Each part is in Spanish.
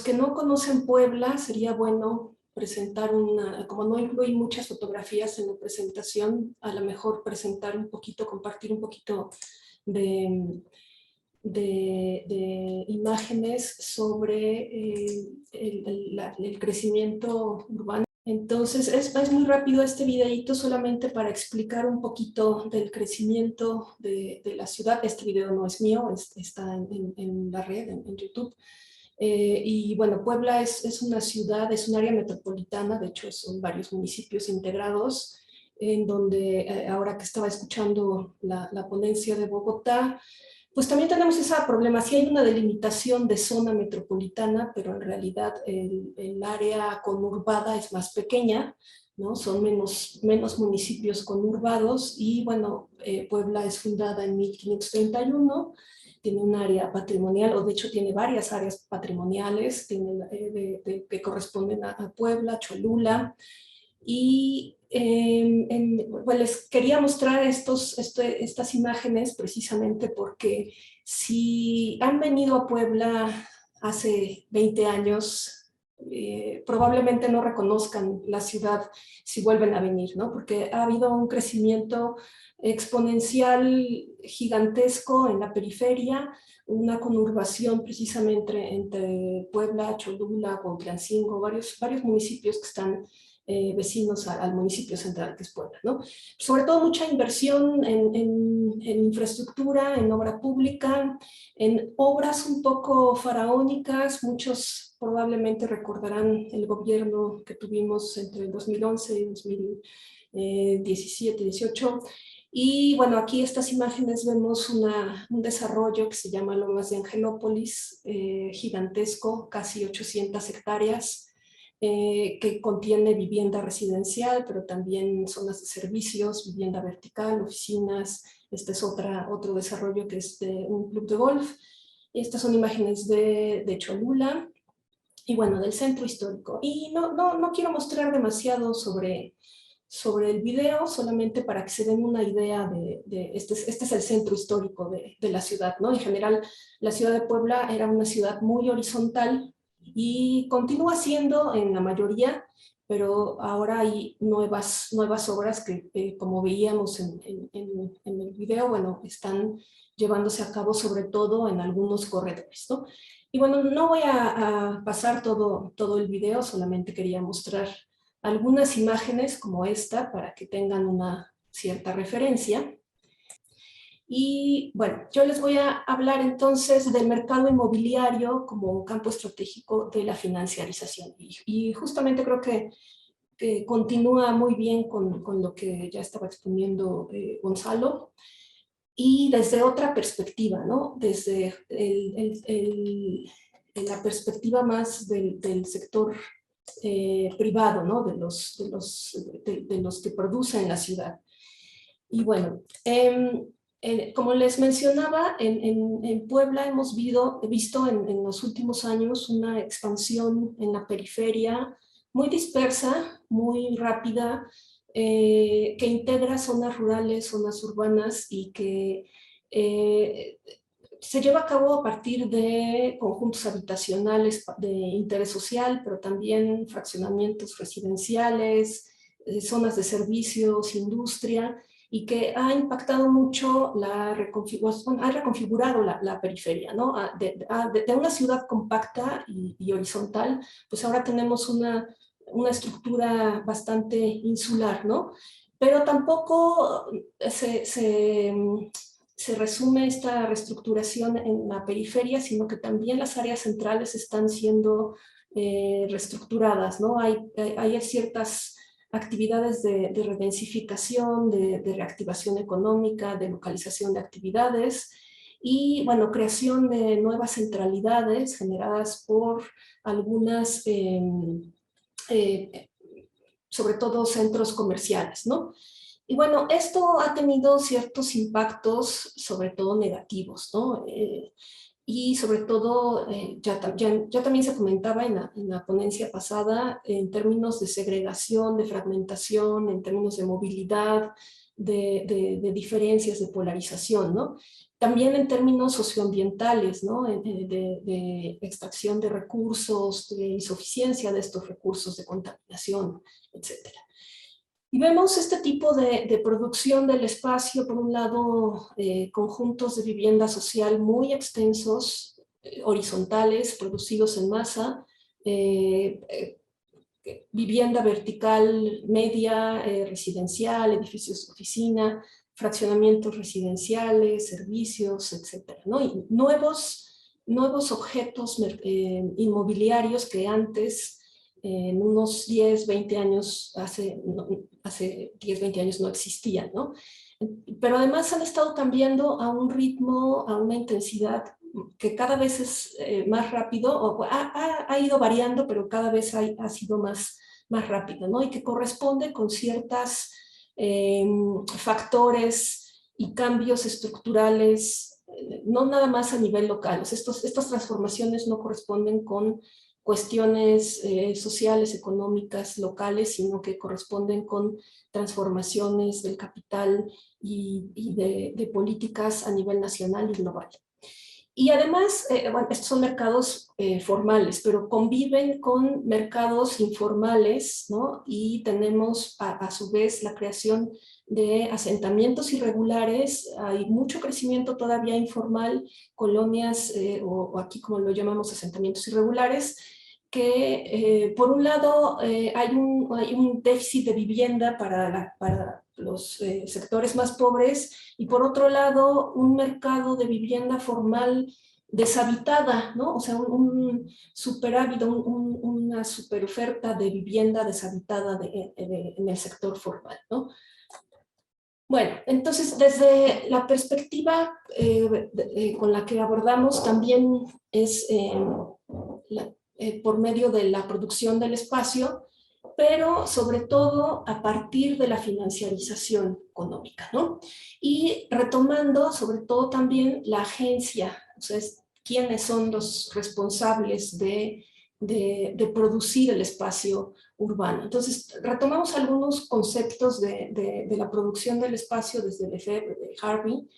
los que no conocen Puebla, sería bueno presentar como no incluí muchas fotografías en la presentación, a lo mejor presentar un poquito, compartir un poquito de, de imágenes sobre el crecimiento urbano. Entonces es muy rápido este videíto solamente para explicar un poquito del crecimiento de la ciudad. Este video no es mío, está en la red, en YouTube. Y bueno, Puebla es una ciudad, es un área metropolitana, de hecho son varios municipios integrados, en donde ahora que estaba escuchando la ponencia de Bogotá, pues también tenemos esa problema. Sí hay una delimitación de zona metropolitana, pero en realidad el área conurbada es más pequeña, ¿no? Son menos municipios conurbados y bueno, Puebla es fundada en 1531, tiene un área patrimonial, o de hecho tiene varias áreas patrimoniales, tiene, que corresponden a Puebla, Cholula, y pues les quería mostrar estas imágenes precisamente porque si han venido a Puebla hace 20 años, probablemente no reconozcan la ciudad si vuelven a venir, ¿no? Porque ha habido un crecimiento exponencial gigantesco en la periferia, una conurbación precisamente entre Puebla, Cholula, Cuautlancingo, varios municipios que están vecinos al municipio central que es Puebla, ¿no? Sobre todo mucha inversión en infraestructura, en obra pública, en obras un poco faraónicas. Muchos probablemente recordarán el gobierno que tuvimos entre el 2011 y 2017-18. Y bueno, aquí estas imágenes vemos un desarrollo que se llama Lomas de Angelópolis, gigantesco, casi 800 hectáreas, que contiene vivienda residencial, pero también zonas de servicios, vivienda vertical, oficinas. Este es otro desarrollo que es de un club de golf. Estas son imágenes de Cholula y bueno, del centro histórico. Y no quiero mostrar demasiado sobre el video, solamente para que se den una idea este es el centro histórico de la ciudad, ¿no? En general, la ciudad de Puebla era una ciudad muy horizontal y continúa siendo en la mayoría, pero ahora hay nuevas obras que como veíamos en el video, bueno, están llevándose a cabo sobre todo en algunos corredores, ¿no? Y bueno, no voy a pasar todo el video, solamente quería mostrar algunas imágenes como esta para que tengan una cierta referencia. Y bueno, yo les voy a hablar entonces del mercado inmobiliario como un campo estratégico de la financiarización. Y justamente creo que continúa muy bien con lo que ya estaba exponiendo Gonzalo, y desde otra perspectiva, ¿no? Desde la perspectiva más del sector privado, ¿no? De los que producen la ciudad. Y bueno, como les mencionaba, en Puebla hemos visto en los últimos años una expansión en la periferia muy dispersa, muy rápida, que integra zonas rurales, zonas urbanas y que se lleva a cabo a partir de conjuntos habitacionales de interés social, pero también fraccionamientos residenciales, zonas de servicios, industria, y que ha impactado mucho la reconfiguración, ha reconfigurado la periferia, ¿no? De una ciudad compacta y horizontal, pues ahora tenemos una estructura bastante insular, ¿no? Pero tampoco se resume esta reestructuración en la periferia, sino que también las áreas centrales están siendo reestructuradas, ¿no? Hay ciertas actividades de redensificación, de reactivación económica, de localización de actividades y, bueno, creación de nuevas centralidades generadas por algunas, sobre todo centros comerciales, ¿no? Y bueno, esto ha tenido ciertos impactos, sobre todo negativos, ¿no? Y sobre todo, ya también se comentaba en la ponencia pasada, en términos de segregación, de fragmentación, en términos de movilidad, de diferencias, de polarización, ¿no? también en términos socioambientales, ¿no? De extracción de recursos, de insuficiencia de estos recursos, de contaminación, etc. Y vemos este tipo de producción del espacio, por un lado, conjuntos de vivienda social muy extensos, horizontales, producidos en masa, vivienda vertical media, residencial, edificios de oficina, fraccionamientos residenciales, servicios, etcétera, ¿no? Y nuevos objetos inmobiliarios que antes, en unos 10, 20 años, hace 10, 20 años no existían, ¿no? Pero además han estado cambiando a un ritmo, a una intensidad que cada vez es más rápido, o ha ido variando, pero cada vez ha sido más rápido, ¿no? Y que corresponde con ciertos factores y cambios estructurales, no nada más a nivel local. O sea, estas transformaciones no corresponden con cuestiones sociales, económicas, locales, sino que corresponden con transformaciones del capital y de políticas a nivel nacional y global. Y además, bueno, estos son mercados formales, pero conviven con mercados informales, ¿no? Y tenemos a su vez la creación de asentamientos irregulares, hay mucho crecimiento todavía informal, colonias, o aquí como lo llamamos asentamientos irregulares, que por un lado hay un déficit de vivienda para los sectores más pobres, y por otro lado un mercado de vivienda formal deshabitada, ¿no? O sea, un superávit, una superoferta de vivienda deshabitada en el sector formal, ¿no? Bueno, entonces desde la perspectiva con la que abordamos también es por medio de la producción del espacio, pero sobre todo a partir de la financiarización económica, ¿no? Y retomando sobre todo también la agencia, o sea, quiénes son los responsables de producir el espacio urbano. Entonces, retomamos algunos conceptos de la producción del espacio desde Lefebvre, de Harvey,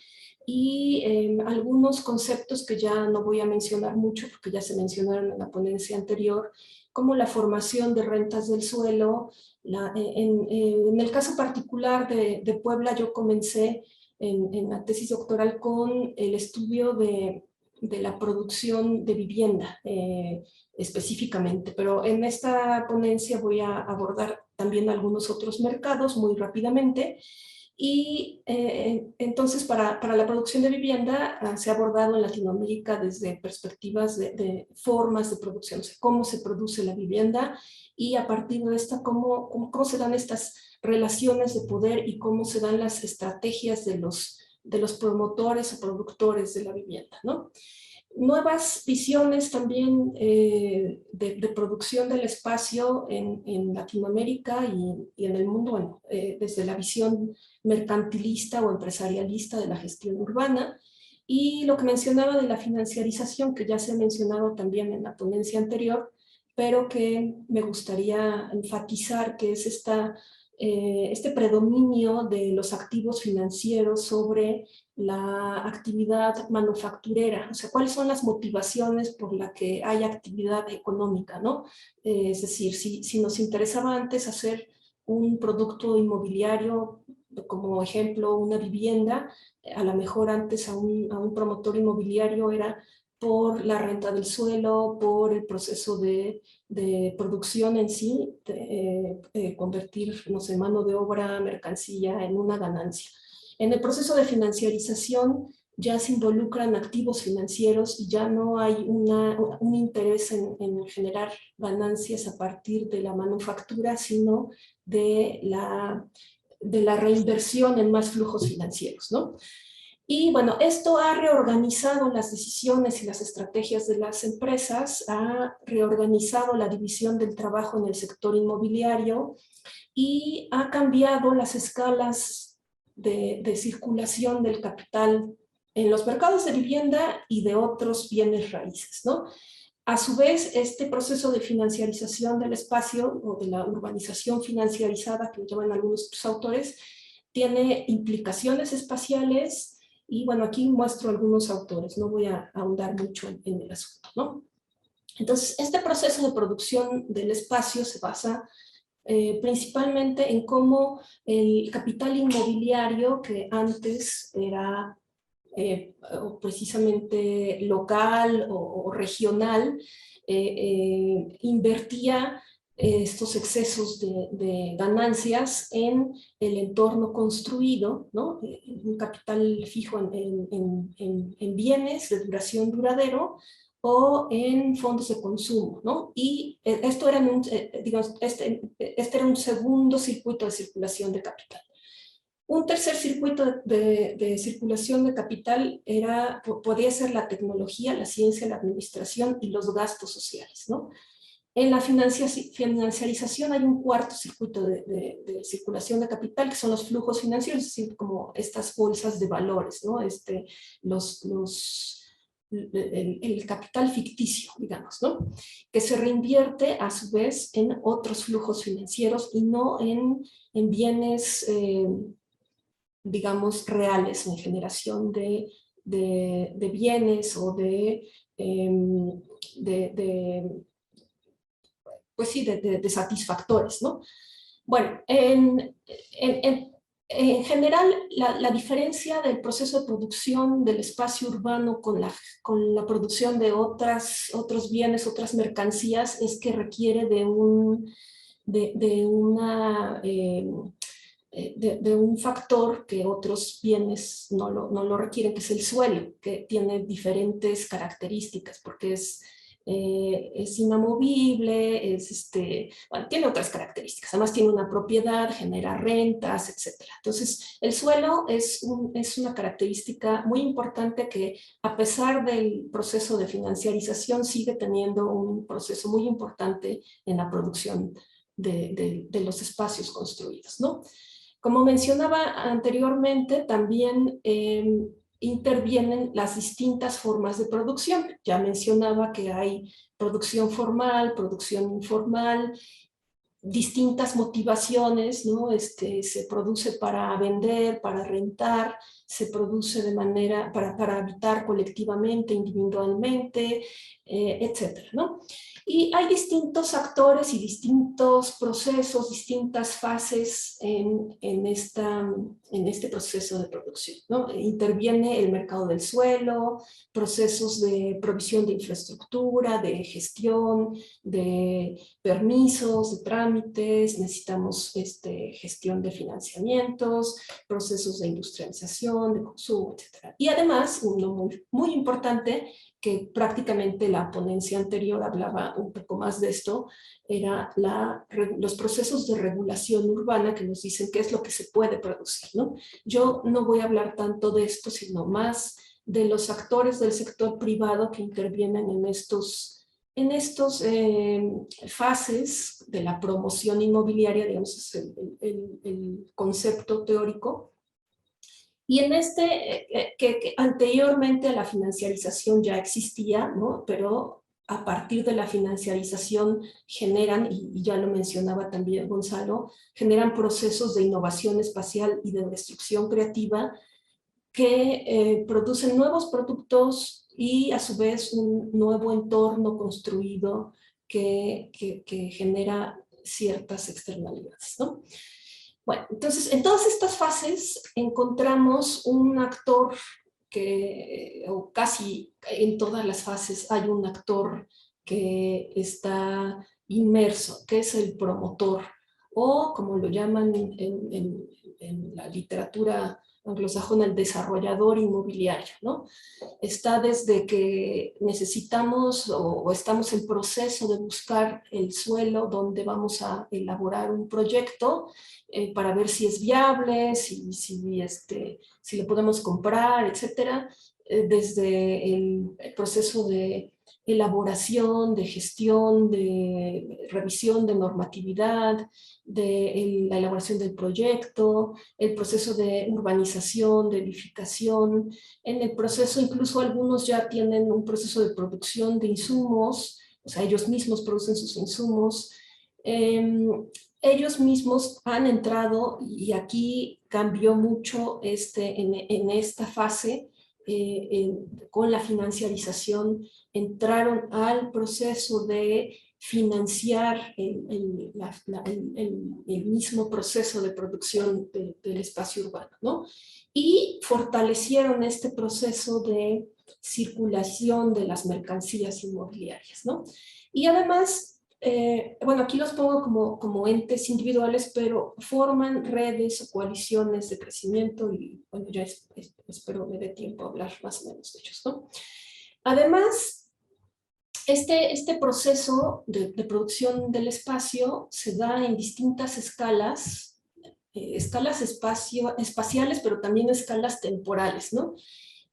y algunos conceptos que ya no voy a mencionar mucho porque ya se mencionaron en la ponencia anterior, como la formación de rentas del suelo. En el caso particular de Puebla, yo comencé en la tesis doctoral con el estudio de la producción de vivienda específicamente, pero en esta ponencia voy a abordar también algunos otros mercados muy rápidamente. Y entonces para la producción de vivienda se ha abordado en Latinoamérica desde perspectivas de formas de producción, o sea, cómo se produce la vivienda y a partir de esta cómo se dan estas relaciones de poder y cómo se dan las estrategias de los promotores o productores de la vivienda, ¿no? Nuevas visiones también de producción del espacio en Latinoamérica y en el mundo, bueno, desde la visión mercantilista o empresarialista de la gestión urbana, y lo que mencionaba de la financiarización, que ya se ha mencionado también en la ponencia anterior, pero que me gustaría enfatizar, que es este predominio de los activos financieros sobre la actividad manufacturera, o sea, cuáles son las motivaciones por las que hay actividad económica, ¿no? Es decir, si nos interesaba antes hacer un producto inmobiliario, como ejemplo una vivienda, a lo mejor antes a un promotor inmobiliario era por la renta del suelo, por el proceso de producción en sí, convertir, no sé, mano de obra, mercancía en una ganancia. En el proceso de financiarización ya se involucran activos financieros y ya no hay un interés en generar ganancias a partir de la manufactura, sino de la reinversión en más flujos financieros, ¿no? Y bueno, esto ha reorganizado las decisiones y las estrategias de las empresas, ha reorganizado la división del trabajo en el sector inmobiliario y ha cambiado las escalas de circulación del capital en los mercados de vivienda y de otros bienes raíces, ¿no? A su vez, este proceso de financiarización del espacio o de la urbanización financiarizada, que llaman algunos autores, tiene implicaciones espaciales Y bueno, aquí muestro algunos autores, no voy a ahondar mucho en el asunto, ¿no? Entonces, este proceso de producción del espacio se basa principalmente en cómo el capital inmobiliario, que antes era precisamente local o regional, invertía estos excesos de ganancias en el entorno construido, ¿no? Un capital fijo en bienes de duración duradero o en fondos de consumo, ¿no? Y esto era digamos, este era un segundo circuito de circulación de capital. Un tercer circuito de circulación de capital podía ser la tecnología, la ciencia, la administración y los gastos sociales, ¿no? En la financiarización hay un cuarto circuito de circulación de capital, que son los flujos financieros, es decir, como estas bolsas de valores, ¿no? El capital ficticio, digamos, ¿no? Que se reinvierte a su vez en otros flujos financieros y no en bienes digamos, reales en generación de bienes o pues sí, de satisfactores, ¿no? Bueno, en general, la diferencia del proceso de producción del espacio urbano con la producción de otros bienes, otras mercancías, es que requiere de una de un factor que otros bienes no lo requieren, que es el suelo, que tiene diferentes características, porque es inamovible, bueno, tiene otras características, además tiene una propiedad, genera rentas, etc. Entonces, el suelo es una característica muy importante que, a pesar del proceso de financiarización, sigue teniendo un proceso muy importante en la producción de los espacios construidos, ¿no? Como mencionaba anteriormente, también intervienen las distintas formas de producción. Ya mencionaba que hay producción formal, producción informal, distintas motivaciones, ¿no? Se produce para vender, para rentar, se produce de manera para habitar colectivamente, individualmente, etcétera, ¿no? Y hay distintos actores y distintos procesos, distintas fases en este proceso de producción, ¿no? Interviene el mercado del suelo, procesos de provisión de infraestructura, de gestión, de permisos, de trámites, necesitamos gestión de financiamientos, procesos de industrialización, de consumo, etc. Y además, uno muy importante, que prácticamente la ponencia anterior hablaba un poco más de esto, era los procesos de regulación urbana que nos dicen qué es lo que se puede producir, ¿no? Yo no voy a hablar tanto de esto, sino más de los actores del sector privado que intervienen en estos fases de la promoción inmobiliaria, digamos, es el concepto teórico. Y que anteriormente a la financiarización ya existía, ¿no? Pero a partir de la financiarización generan, y ya lo mencionaba también Gonzalo, generan procesos de innovación espacial y de destrucción creativa que producen nuevos productos y a su vez un nuevo entorno construido que genera ciertas externalidades, ¿no? Bueno, entonces en todas estas fases encontramos un actor o casi en todas las fases hay un actor que está inmerso, que es el promotor, o como lo llaman en la literatura anglosajona, el desarrollador inmobiliario, ¿no? Está desde que necesitamos o estamos en proceso de buscar el suelo donde vamos a elaborar un proyecto para ver si es viable, si lo podemos comprar, etcétera, desde el proceso de elaboración, de gestión, de revisión de normatividad, de la elaboración del proyecto, el proceso de urbanización, de edificación. En el proceso, incluso algunos ya tienen un proceso de producción de insumos, o sea, ellos mismos producen sus insumos. ellos mismos han entrado, y aquí cambió mucho en esta fase, con la financiarización, entraron al proceso de financiar el mismo proceso de producción del espacio urbano, ¿no? Y fortalecieron este proceso de circulación de las mercancías inmobiliarias, ¿no? Y además, bueno, aquí los pongo como entes individuales, pero forman redes o coaliciones de crecimiento y, bueno, ya espero me dé tiempo a hablar más o menos de ellos, ¿no? Además, este proceso de producción del espacio se da en distintas escalas, espaciales, pero también escalas temporales, ¿no?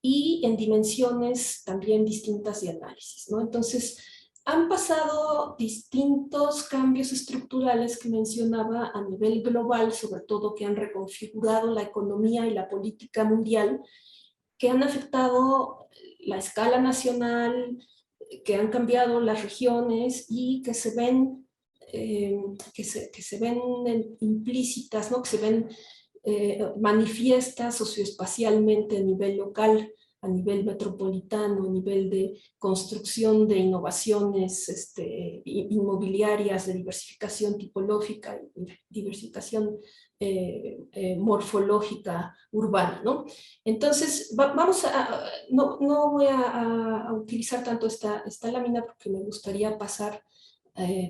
Y en dimensiones también distintas de análisis, ¿no? Entonces, han pasado distintos cambios estructurales que mencionaba a nivel global, sobre todo que han reconfigurado la economía y la política mundial, que han afectado la escala nacional, que han cambiado las regiones y que se ven, que se ven implícitas, ¿no? Que se ven manifiestas socioespacialmente a nivel local, a nivel metropolitano, a nivel de construcción de innovaciones inmobiliarias, de diversificación tipológica, diversificación morfológica urbana, ¿no? Entonces, no voy a utilizar tanto esta lámina porque me gustaría pasar.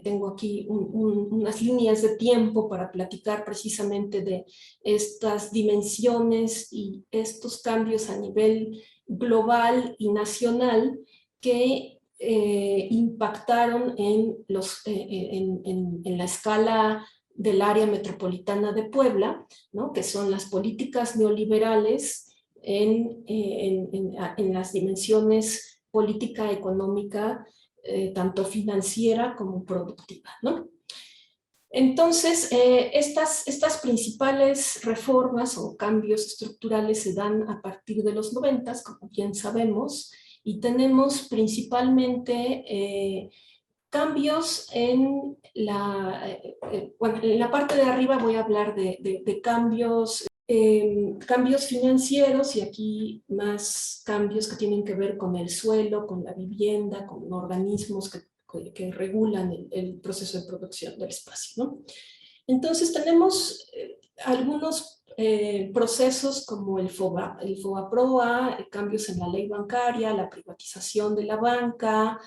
Tengo aquí unas líneas de tiempo para platicar precisamente de estas dimensiones y estos cambios a nivel global y nacional que impactaron en la escala del área metropolitana de Puebla, ¿no? Que son las políticas neoliberales en las dimensiones política, económica, tanto financiera como productiva, ¿no? Entonces, estas principales reformas o cambios estructurales se dan a partir de los 90, como bien sabemos, y tenemos principalmente cambios bueno, en la parte de arriba voy a hablar de cambios financieros, y aquí más cambios que tienen que ver con el suelo, con la vivienda, con organismos que regulan el proceso de producción del espacio, ¿no? Entonces tenemos algunos procesos como el FOBAPROA, cambios en la ley bancaria, la privatización de la banca,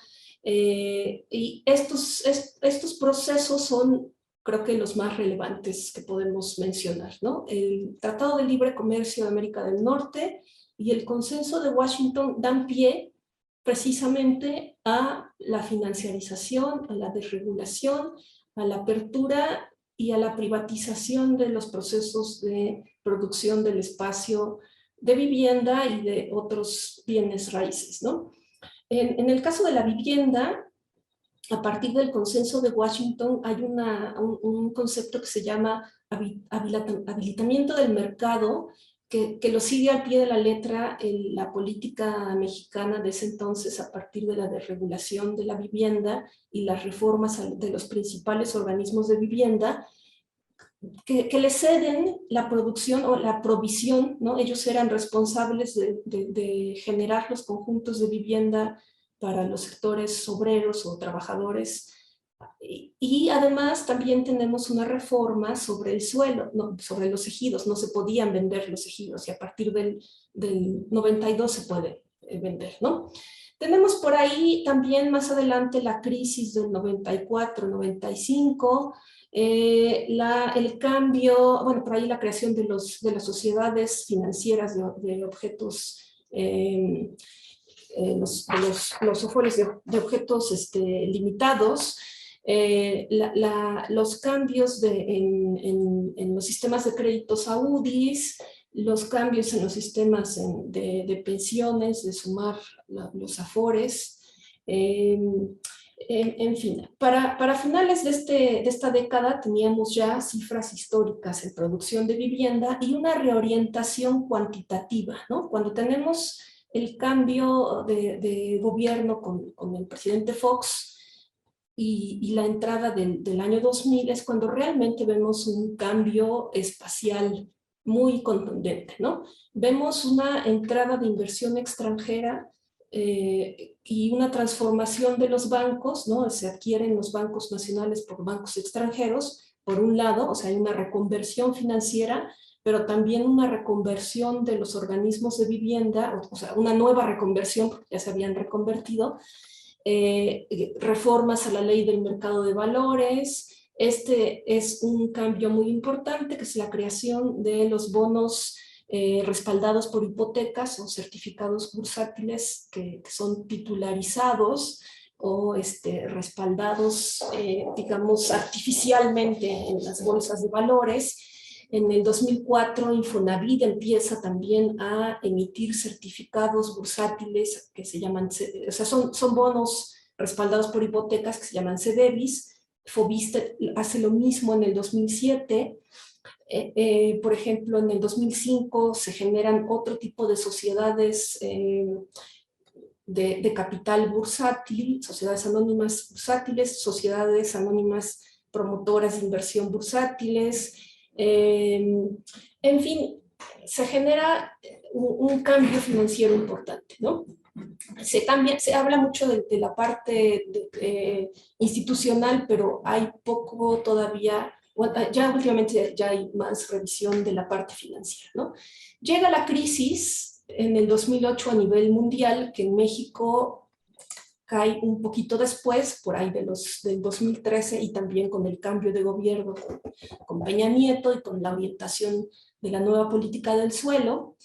y estos procesos son, creo que, los más relevantes que podemos mencionar, ¿no? El Tratado de Libre Comercio de América del Norte y el Consenso de Washington dan pie precisamente a la financiarización, a la desregulación, a la apertura y a la privatización de los procesos de producción del espacio de vivienda y de otros bienes raíces, ¿no? En el caso de la vivienda, a partir del Consenso de Washington hay un concepto que se llama habilitamiento del mercado, que lo sigue al pie de la letra en la política mexicana de ese entonces, a partir de la desregulación de la vivienda y las reformas de los principales organismos de vivienda, que le ceden la producción o la provisión, ¿no? Ellos eran responsables de generar los conjuntos de vivienda para los sectores obreros o trabajadores. Y además también tenemos una reforma sobre el suelo, ¿no? Sobre los ejidos. No se podían vender los ejidos, y a partir del 92 se puede vender, ¿no? Tenemos por ahí también más adelante la crisis del 94-95, el cambio, bueno, por ahí la creación de las sociedades financieras de objetos, los ofores de objetos limitados, los cambios en los sistemas de créditos a UDIs, los cambios en los sistemas de pensiones, de sumar los afores, en fin, para finales de esta década teníamos ya cifras históricas en producción de vivienda y una reorientación cuantitativa, ¿no? Cuando tenemos el cambio de gobierno con el presidente Fox, y la entrada del año 2000 es cuando realmente vemos un cambio espacial muy contundente, ¿no? Vemos una entrada de inversión extranjera y una transformación de los bancos, ¿no? Se adquieren los bancos nacionales por bancos extranjeros, por un lado, o sea, hay una reconversión financiera, pero también una reconversión de los organismos de vivienda, o sea, una nueva reconversión, porque ya se habían reconvertido, reformas a la ley del mercado de valores. Este es un cambio muy importante, que es la creación de los bonos respaldados por hipotecas o certificados bursátiles que son titularizados o respaldados, digamos, artificialmente en las bolsas de valores. En el 2004, Infonavit empieza también a emitir certificados bursátiles que se llaman, o sea, son bonos respaldados por hipotecas que se llaman CEDEVIS. Fobiste hace lo mismo en el 2007. Por ejemplo, en el 2005 se generan otro tipo de sociedades de capital bursátil, sociedades anónimas bursátiles, sociedades anónimas promotoras de inversión bursátiles. En fin, se genera un cambio financiero importante, ¿no? Se habla mucho de la parte institucional, pero hay poco todavía, bueno, ya últimamente ya hay más revisión de la parte financiera, ¿no? Llega la crisis en el 2008 a nivel mundial, que en México cae un poquito después, por ahí del 2013, y también con el cambio de gobierno con Peña Nieto y con la orientación de la nueva política del suelo.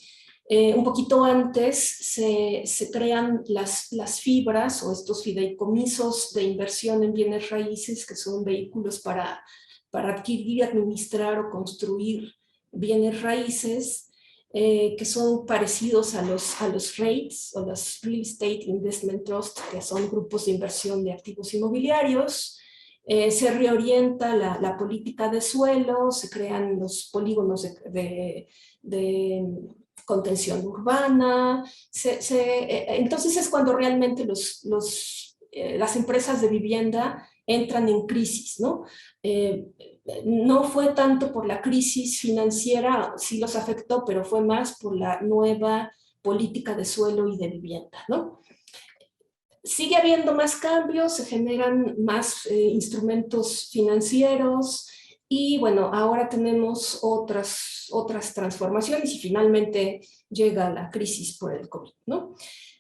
Un poquito antes se crean las fibras o estos fideicomisos de inversión en bienes raíces, que son vehículos para adquirir, administrar o construir bienes raíces, que son parecidos a los REITs o los Real Estate Investment Trust, que son grupos de inversión de activos inmobiliarios. Se reorienta la política de suelo, se crean los polígonos de contención urbana. Entonces es cuando realmente las empresas de vivienda entran en crisis, ¿no? No fue tanto por la crisis financiera, sí los afectó, pero fue más por la nueva política de suelo y de vivienda, ¿no? Sigue habiendo más cambios, se generan más instrumentos financieros y bueno, ahora tenemos otras transformaciones y finalmente llega la crisis por el COVID, ¿no?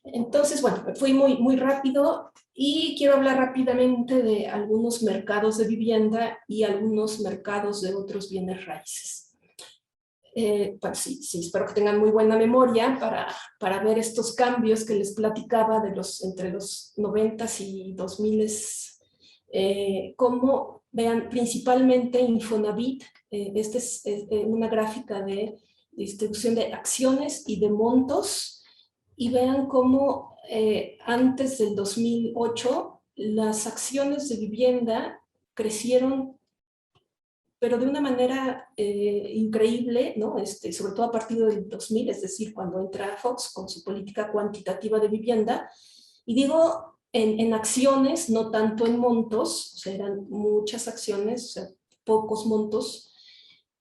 Entonces, bueno, fui muy rápido y quiero hablar rápidamente de algunos mercados de vivienda y algunos mercados de otros bienes raíces. Pues sí, espero que tengan muy buena memoria para ver estos cambios que les platicaba entre los 90s y 2000s, como vean principalmente Infonavit. Esta es una gráfica de distribución de acciones y de montos, y vean cómo antes del 2008 las acciones de vivienda crecieron pero de una manera increíble, ¿no? Sobre todo a partir del 2000, es decir, cuando entra Fox con su política cuantitativa de vivienda. Y digo en acciones, no tanto en montos, o sea, eran muchas acciones, o sea, pocos montos,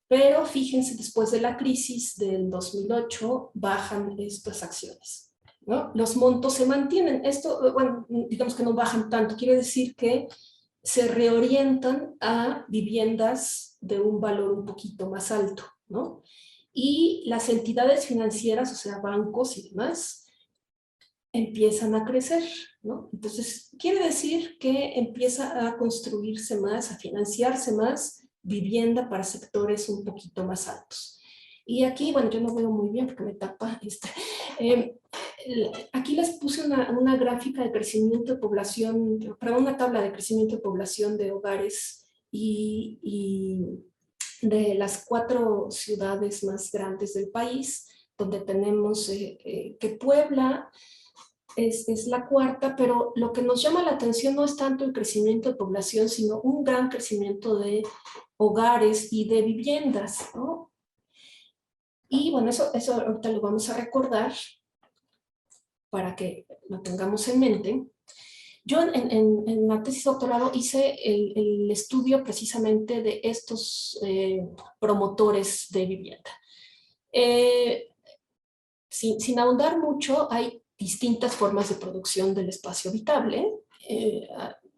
pero fíjense, después de la crisis del 2008, bajan estas acciones, ¿no? Los montos se mantienen. Esto, bueno, digamos que no bajan tanto, quiere decir que se reorientan a viviendas de un valor un poquito más alto, ¿no? Y las entidades financieras, o sea, bancos y demás, empiezan a crecer, ¿no? Entonces, quiere decir que empieza a construirse más, a financiarse más vivienda para sectores un poquito más altos. Y aquí, bueno, yo no veo muy bien porque me tapa aquí les puse una gráfica de crecimiento de población, para una tabla de crecimiento de población de hogares y de las 4 ciudades más grandes del país, donde tenemos que Puebla es la cuarta, pero lo que nos llama la atención no es tanto el crecimiento de población, sino un gran crecimiento de hogares y de viviendas, ¿no? Y bueno, eso ahorita lo vamos a recordar para que lo tengamos en mente. Yo en la tesis de doctorado hice el estudio precisamente de estos promotores de vivienda. Sin ahondar mucho, hay distintas formas de producción del espacio habitable.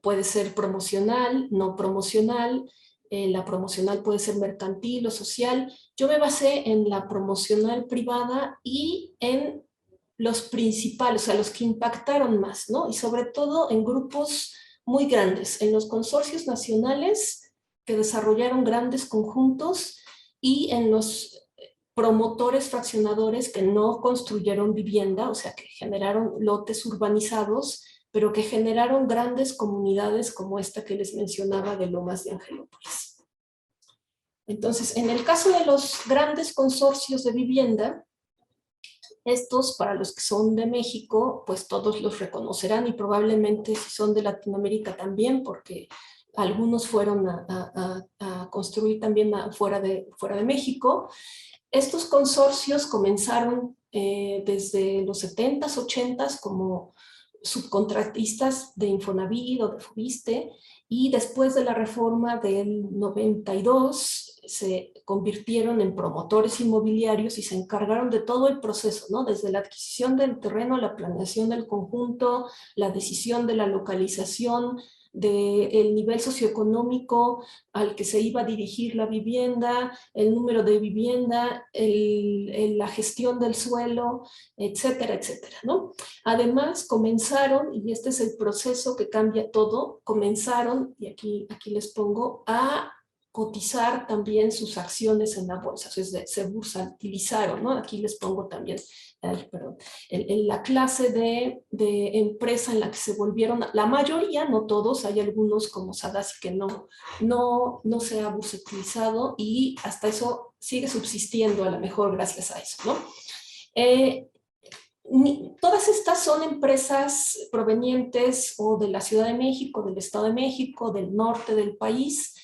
Puede ser promocional, no promocional. La promocional puede ser mercantil o social. Yo me basé en la promocional privada y en los principales, o sea, los que impactaron más, ¿no? Y sobre todo en grupos muy grandes, en los consorcios nacionales que desarrollaron grandes conjuntos y en los promotores fraccionadores que no construyeron vivienda, o sea, que generaron lotes urbanizados, pero que generaron grandes comunidades como esta que les mencionaba de Lomas de Angelópolis. Entonces, en el caso de los grandes consorcios de vivienda, estos, para los que son de México, pues todos los reconocerán y probablemente si son de Latinoamérica también, porque algunos fueron a construir también fuera de México. Estos consorcios comenzaron desde los 70s, 80s como subcontratistas de Infonavit o de Fobiste, y después de la reforma del 92 se convirtieron en promotores inmobiliarios y se encargaron de todo el proceso, ¿no? Desde la adquisición del terreno, la planeación del conjunto, la decisión de la localización, del nivel socioeconómico al que se iba a dirigir la vivienda, el número de vivienda, la gestión del suelo, etcétera, etcétera, ¿no? Además, comenzaron, y este es el proceso que cambia todo, comenzaron, y aquí les pongo, a cotizar también sus acciones en la bolsa, se bursatilizaron, ¿no? Aquí les pongo también, perdón, la clase de empresa en la que se volvieron, la mayoría, no todos, hay algunos como Sadasi que no se ha bursatilizado y hasta eso sigue subsistiendo a lo mejor gracias a eso, ¿no? Todas estas son empresas provenientes o de la Ciudad de México, del Estado de México, del norte del país.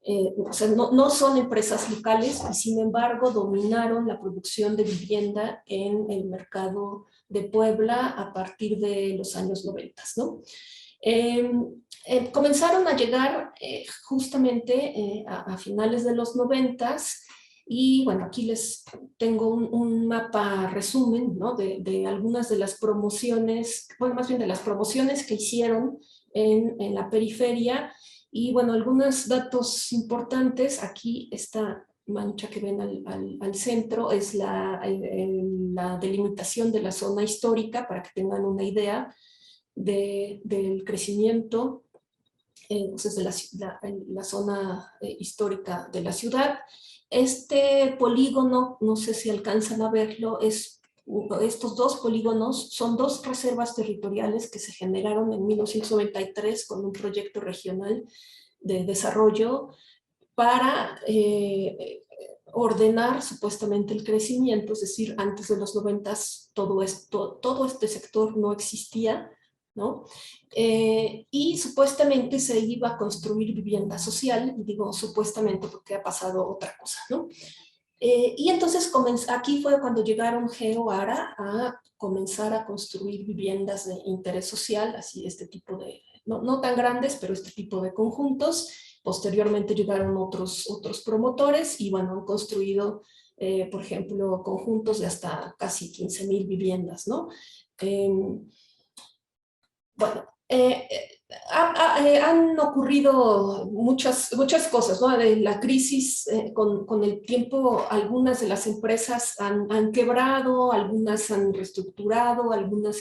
O sea, no son empresas locales y sin embargo dominaron la producción de vivienda en el mercado de Puebla a partir de los años 90, ¿no? Comenzaron a llegar justamente a finales de los 90s y bueno, aquí les tengo un mapa resumen, ¿no? de algunas de las promociones, bueno, más bien de las promociones que hicieron en la periferia. Y bueno, algunos datos importantes, aquí esta mancha que ven al centro es la delimitación de la zona histórica para que tengan una idea del crecimiento entonces de la zona histórica de la ciudad. Este polígono, no sé si alcanzan a verlo, estos dos polígonos son dos reservas territoriales que se generaron en 1993 con un proyecto regional de desarrollo para ordenar supuestamente el crecimiento, es decir, antes de los 90 todo este sector no existía, ¿no? Y supuestamente se iba a construir vivienda social, y digo supuestamente porque ha pasado otra cosa, ¿no? Y entonces aquí fue cuando llegaron Geo Ara a comenzar a construir viviendas de interés social, así este tipo de, no tan grandes, pero este tipo de conjuntos. Posteriormente llegaron otros promotores y bueno, han construido, por ejemplo, conjuntos de hasta casi 15,000 viviendas, ¿no? Bueno, han ocurrido muchas cosas, ¿no? De la crisis, con el tiempo, algunas de las empresas han quebrado, algunas han reestructurado, algunas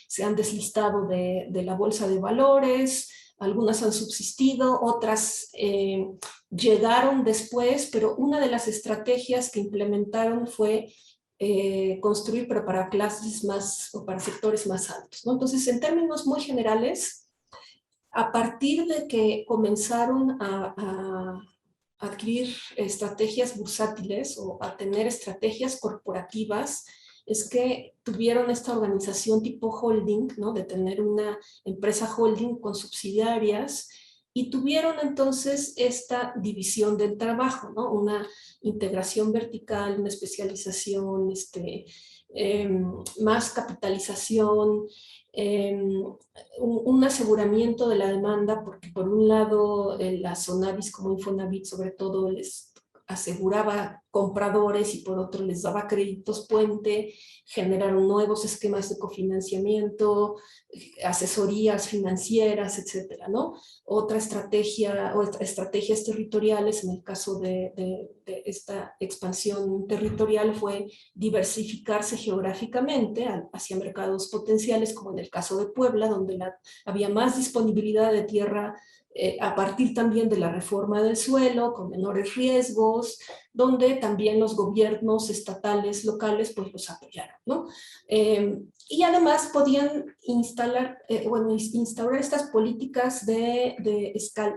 se han deslistado de la bolsa de valores, algunas han subsistido, otras llegaron después, pero una de las estrategias que implementaron fue construir, pero para clases más, o para sectores más altos, ¿no? Entonces, en términos muy generales, a partir de que comenzaron a adquirir estrategias bursátiles o a tener estrategias corporativas, es que tuvieron esta organización tipo holding, ¿no? De tener una empresa holding con subsidiarias, y tuvieron entonces esta división del trabajo, ¿no? Una integración vertical, una especialización, más capitalización, un aseguramiento de la demanda, porque por un lado las Sonavis como Infonavit sobre todo les aseguraba compradores y por otro les daba créditos puente, generaron nuevos esquemas de cofinanciamiento, asesorías financieras, etcétera, ¿no? Otra estrategia, o estrategias territoriales, en el caso de esta expansión territorial, fue diversificarse geográficamente hacia mercados potenciales, como en el caso de Puebla, donde había más disponibilidad de tierra a partir también de la reforma del suelo, con menores riesgos, donde también los gobiernos estatales, locales, pues los apoyaron, ¿no? Y además podían instaurar estas políticas de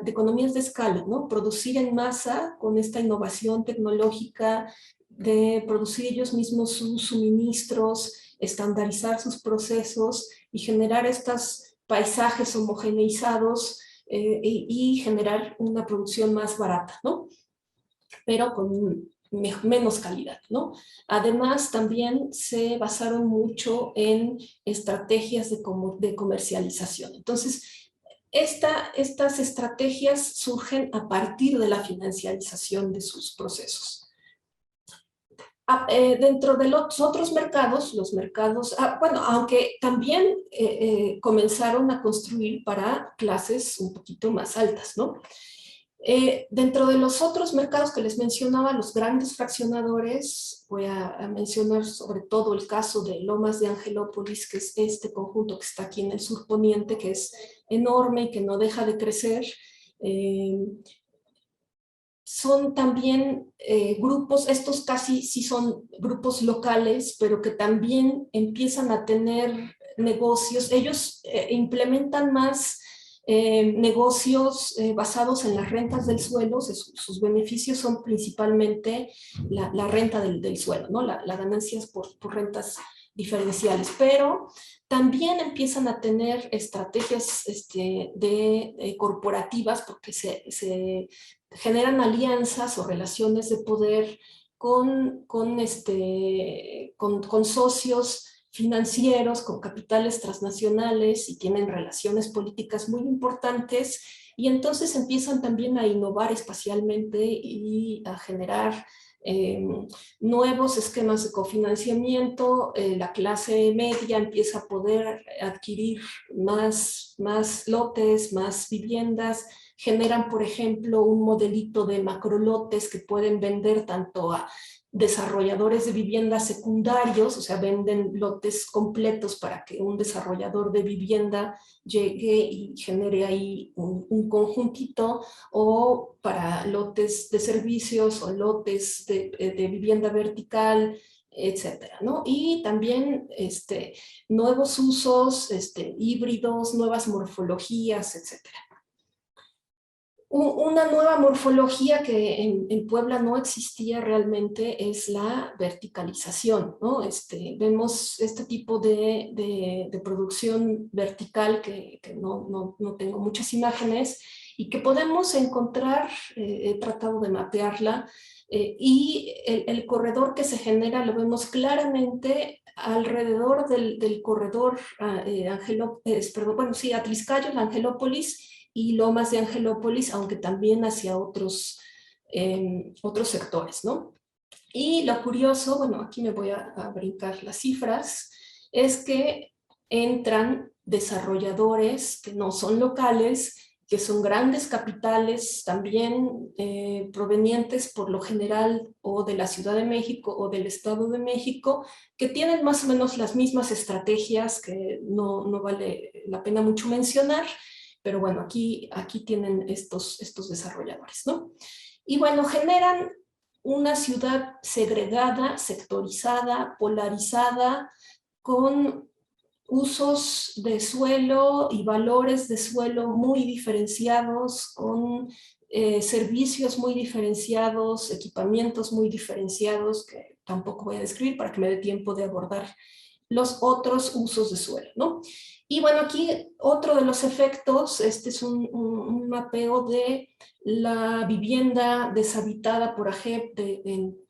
economías de escala, ¿no? Producir en masa con esta innovación tecnológica, de producir ellos mismos sus suministros, estandarizar sus procesos y generar estos paisajes homogeneizados y generar una producción más barata, ¿no? Pero con menos calidad, ¿no? Además, también se basaron mucho en estrategias de comercialización. Entonces, estas estrategias surgen a partir de la financiarización de sus procesos. Dentro de los otros mercados, bueno, aunque también comenzaron a construir para clases un poquito más altas, ¿no? Dentro de los otros mercados que les mencionaba, los grandes fraccionadores, voy a mencionar sobre todo el caso de Lomas de Angelópolis, que es este conjunto que está aquí en el sur poniente, que es enorme y que no deja de crecer. Son también grupos, estos casi sí son grupos locales, pero que también empiezan a tener negocios. Ellos implementan más negocios basados en las rentas del suelo. Sus beneficios son principalmente la renta del suelo, ¿no? La ganancias por rentas diferenciales, pero también empiezan a tener estrategias corporativas, porque se generan alianzas o relaciones de poder con socios financieros, con capitales transnacionales, y tienen relaciones políticas muy importantes, y entonces empiezan también a innovar espacialmente y a generar nuevos esquemas de cofinanciamiento. La clase media empieza a poder adquirir más lotes, más viviendas. Generan, por ejemplo, un modelito de macrolotes que pueden vender tanto a desarrolladores de viviendas secundarios, o sea, venden lotes completos para que un desarrollador de vivienda llegue y genere ahí un conjuntito, o para lotes de servicios o lotes de vivienda vertical, etcétera, ¿no? Y también nuevos usos, híbridos, nuevas morfologías, etcétera. Una nueva morfología que en Puebla no existía realmente es la verticalización, ¿no? Vemos este tipo de producción vertical que no tengo muchas imágenes, y que podemos encontrar, he tratado de mapearla, y el corredor que se genera lo vemos claramente alrededor del corredor Atliscayos, Angelópolis y Lomas de Angelópolis, aunque también hacia otros sectores, ¿no? Y lo curioso, bueno, aquí me voy a brincar las cifras, es que entran desarrolladores que no son locales, que son grandes capitales también provenientes por lo general o de la Ciudad de México o del Estado de México, que tienen más o menos las mismas estrategias que no vale la pena mucho mencionar, pero bueno, aquí tienen estos desarrolladores, ¿no? Y bueno, generan una ciudad segregada, sectorizada, polarizada, con usos de suelo y valores de suelo muy diferenciados, con servicios muy diferenciados, equipamientos muy diferenciados, que tampoco voy a describir para que me dé tiempo de abordar los otros usos de suelo, ¿no? Y bueno, aquí otro de los efectos, este es un mapeo de la vivienda deshabitada por AGEP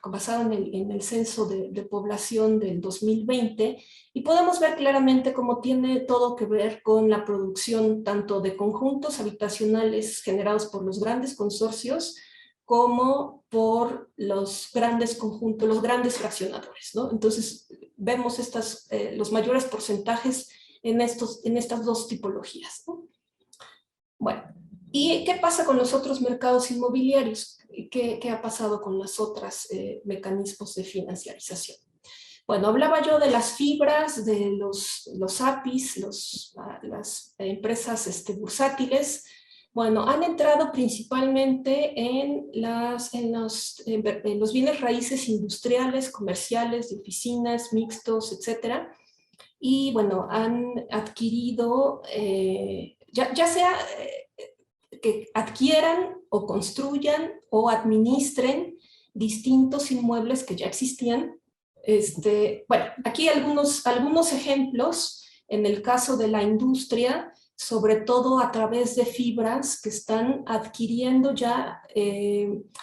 basado en el censo de población del 2020, y podemos ver claramente cómo tiene todo que ver con la producción tanto de conjuntos habitacionales generados por los grandes consorcios como por los grandes conjuntos, los grandes fraccionadores, ¿no? Entonces vemos los mayores porcentajes en estas dos tipologías, ¿no? Bueno, ¿y qué pasa con los otros mercados inmobiliarios? ¿Qué ha pasado con los otros mecanismos de financiarización? Bueno, hablaba yo de las fibras, de los APIs, las empresas bursátiles. Bueno, han entrado principalmente en los bienes raíces industriales, comerciales, de oficinas, mixtos, etcétera. Y bueno, han adquirido, ya sea que adquieran o construyan o administren distintos inmuebles que ya existían. Bueno, aquí algunos ejemplos. En el caso de la industria, sobre todo a través de fibras que están adquiriendo ya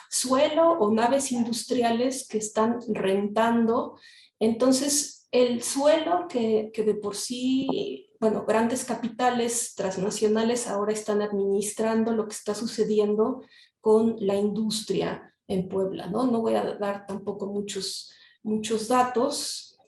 suelo o naves industriales que están rentando. Entonces, el suelo que de por sí, bueno, grandes capitales transnacionales ahora están administrando lo que está sucediendo con la industria en Puebla, ¿no? No voy a dar tampoco muchos datos.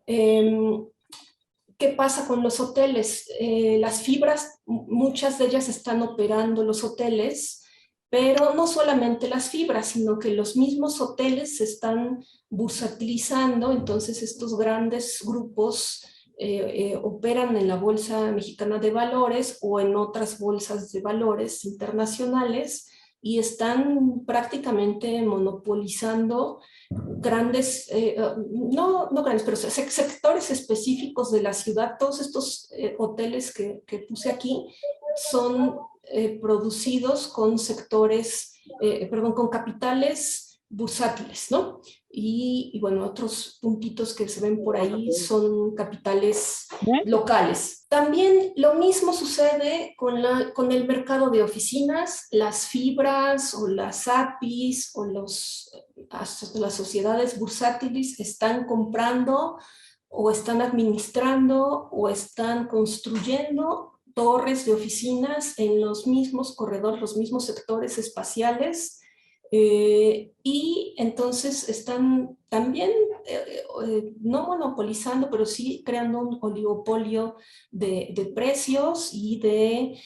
¿Qué pasa con los hoteles? Las fibras, muchas de ellas están operando los hoteles, pero no solamente las fibras, sino que los mismos hoteles se están bursatilizando. Entonces estos grandes grupos operan en la Bolsa Mexicana de Valores o en otras bolsas de valores internacionales y están prácticamente monopolizando grandes, no grandes, pero sectores específicos de la ciudad. Todos estos hoteles que puse aquí son producidos con con capitales bursátiles, ¿no? Y bueno, otros puntitos que se ven por ahí son capitales locales. También lo mismo sucede con el mercado de oficinas, las fibras o las APIs o las sociedades bursátiles están comprando o están administrando o están construyendo torres de oficinas en los mismos corredores, los mismos sectores espaciales, y entonces están también no monopolizando, pero sí creando un oligopolio de precios y de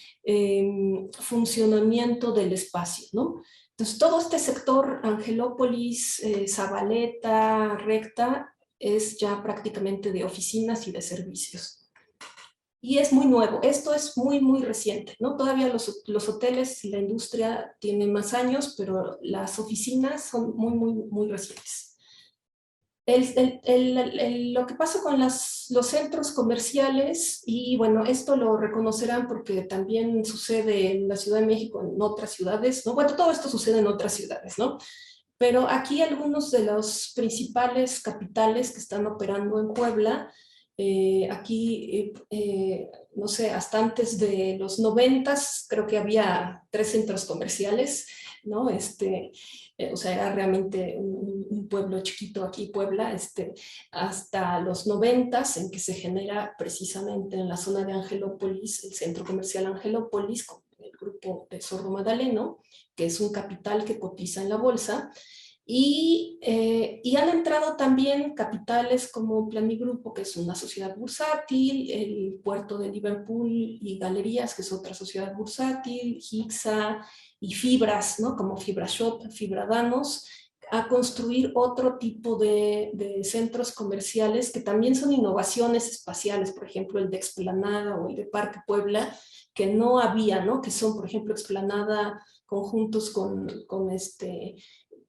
funcionamiento del espacio, ¿no? Entonces, todo este sector, Angelópolis, Zabaleta, Recta, es ya prácticamente de oficinas y de servicios. Y es muy nuevo, esto es muy reciente, ¿no? Todavía los hoteles y la industria tienen más años, pero las oficinas son muy recientes. Lo que pasa con los centros comerciales, y bueno, esto lo reconocerán porque también sucede en la Ciudad de México, en otras ciudades, ¿no? Bueno, todo esto sucede en otras ciudades, ¿no? Pero aquí algunos de los principales capitales que están operando en Puebla, no sé, hasta antes de los 90s creo que había 3 centros comerciales, ¿no? O sea, era realmente un pueblo chiquito aquí, Puebla, hasta los 90s, en que se genera precisamente en la zona de Angelópolis, el centro comercial Angelópolis, con el grupo de Sordo Madaleno, que es un capital que cotiza en la bolsa. Y han entrado también capitales como Planigrupo, que es una sociedad bursátil, el Puerto de Liverpool y Galerías, que es otra sociedad bursátil, Hixa y Fibras, ¿no? Como FibraShop, Fibradanos, a construir otro tipo de centros comerciales que también son innovaciones espaciales, por ejemplo, el de Explanada o el de Parque Puebla, que no había, ¿no? Que son, por ejemplo, Explanada conjuntos con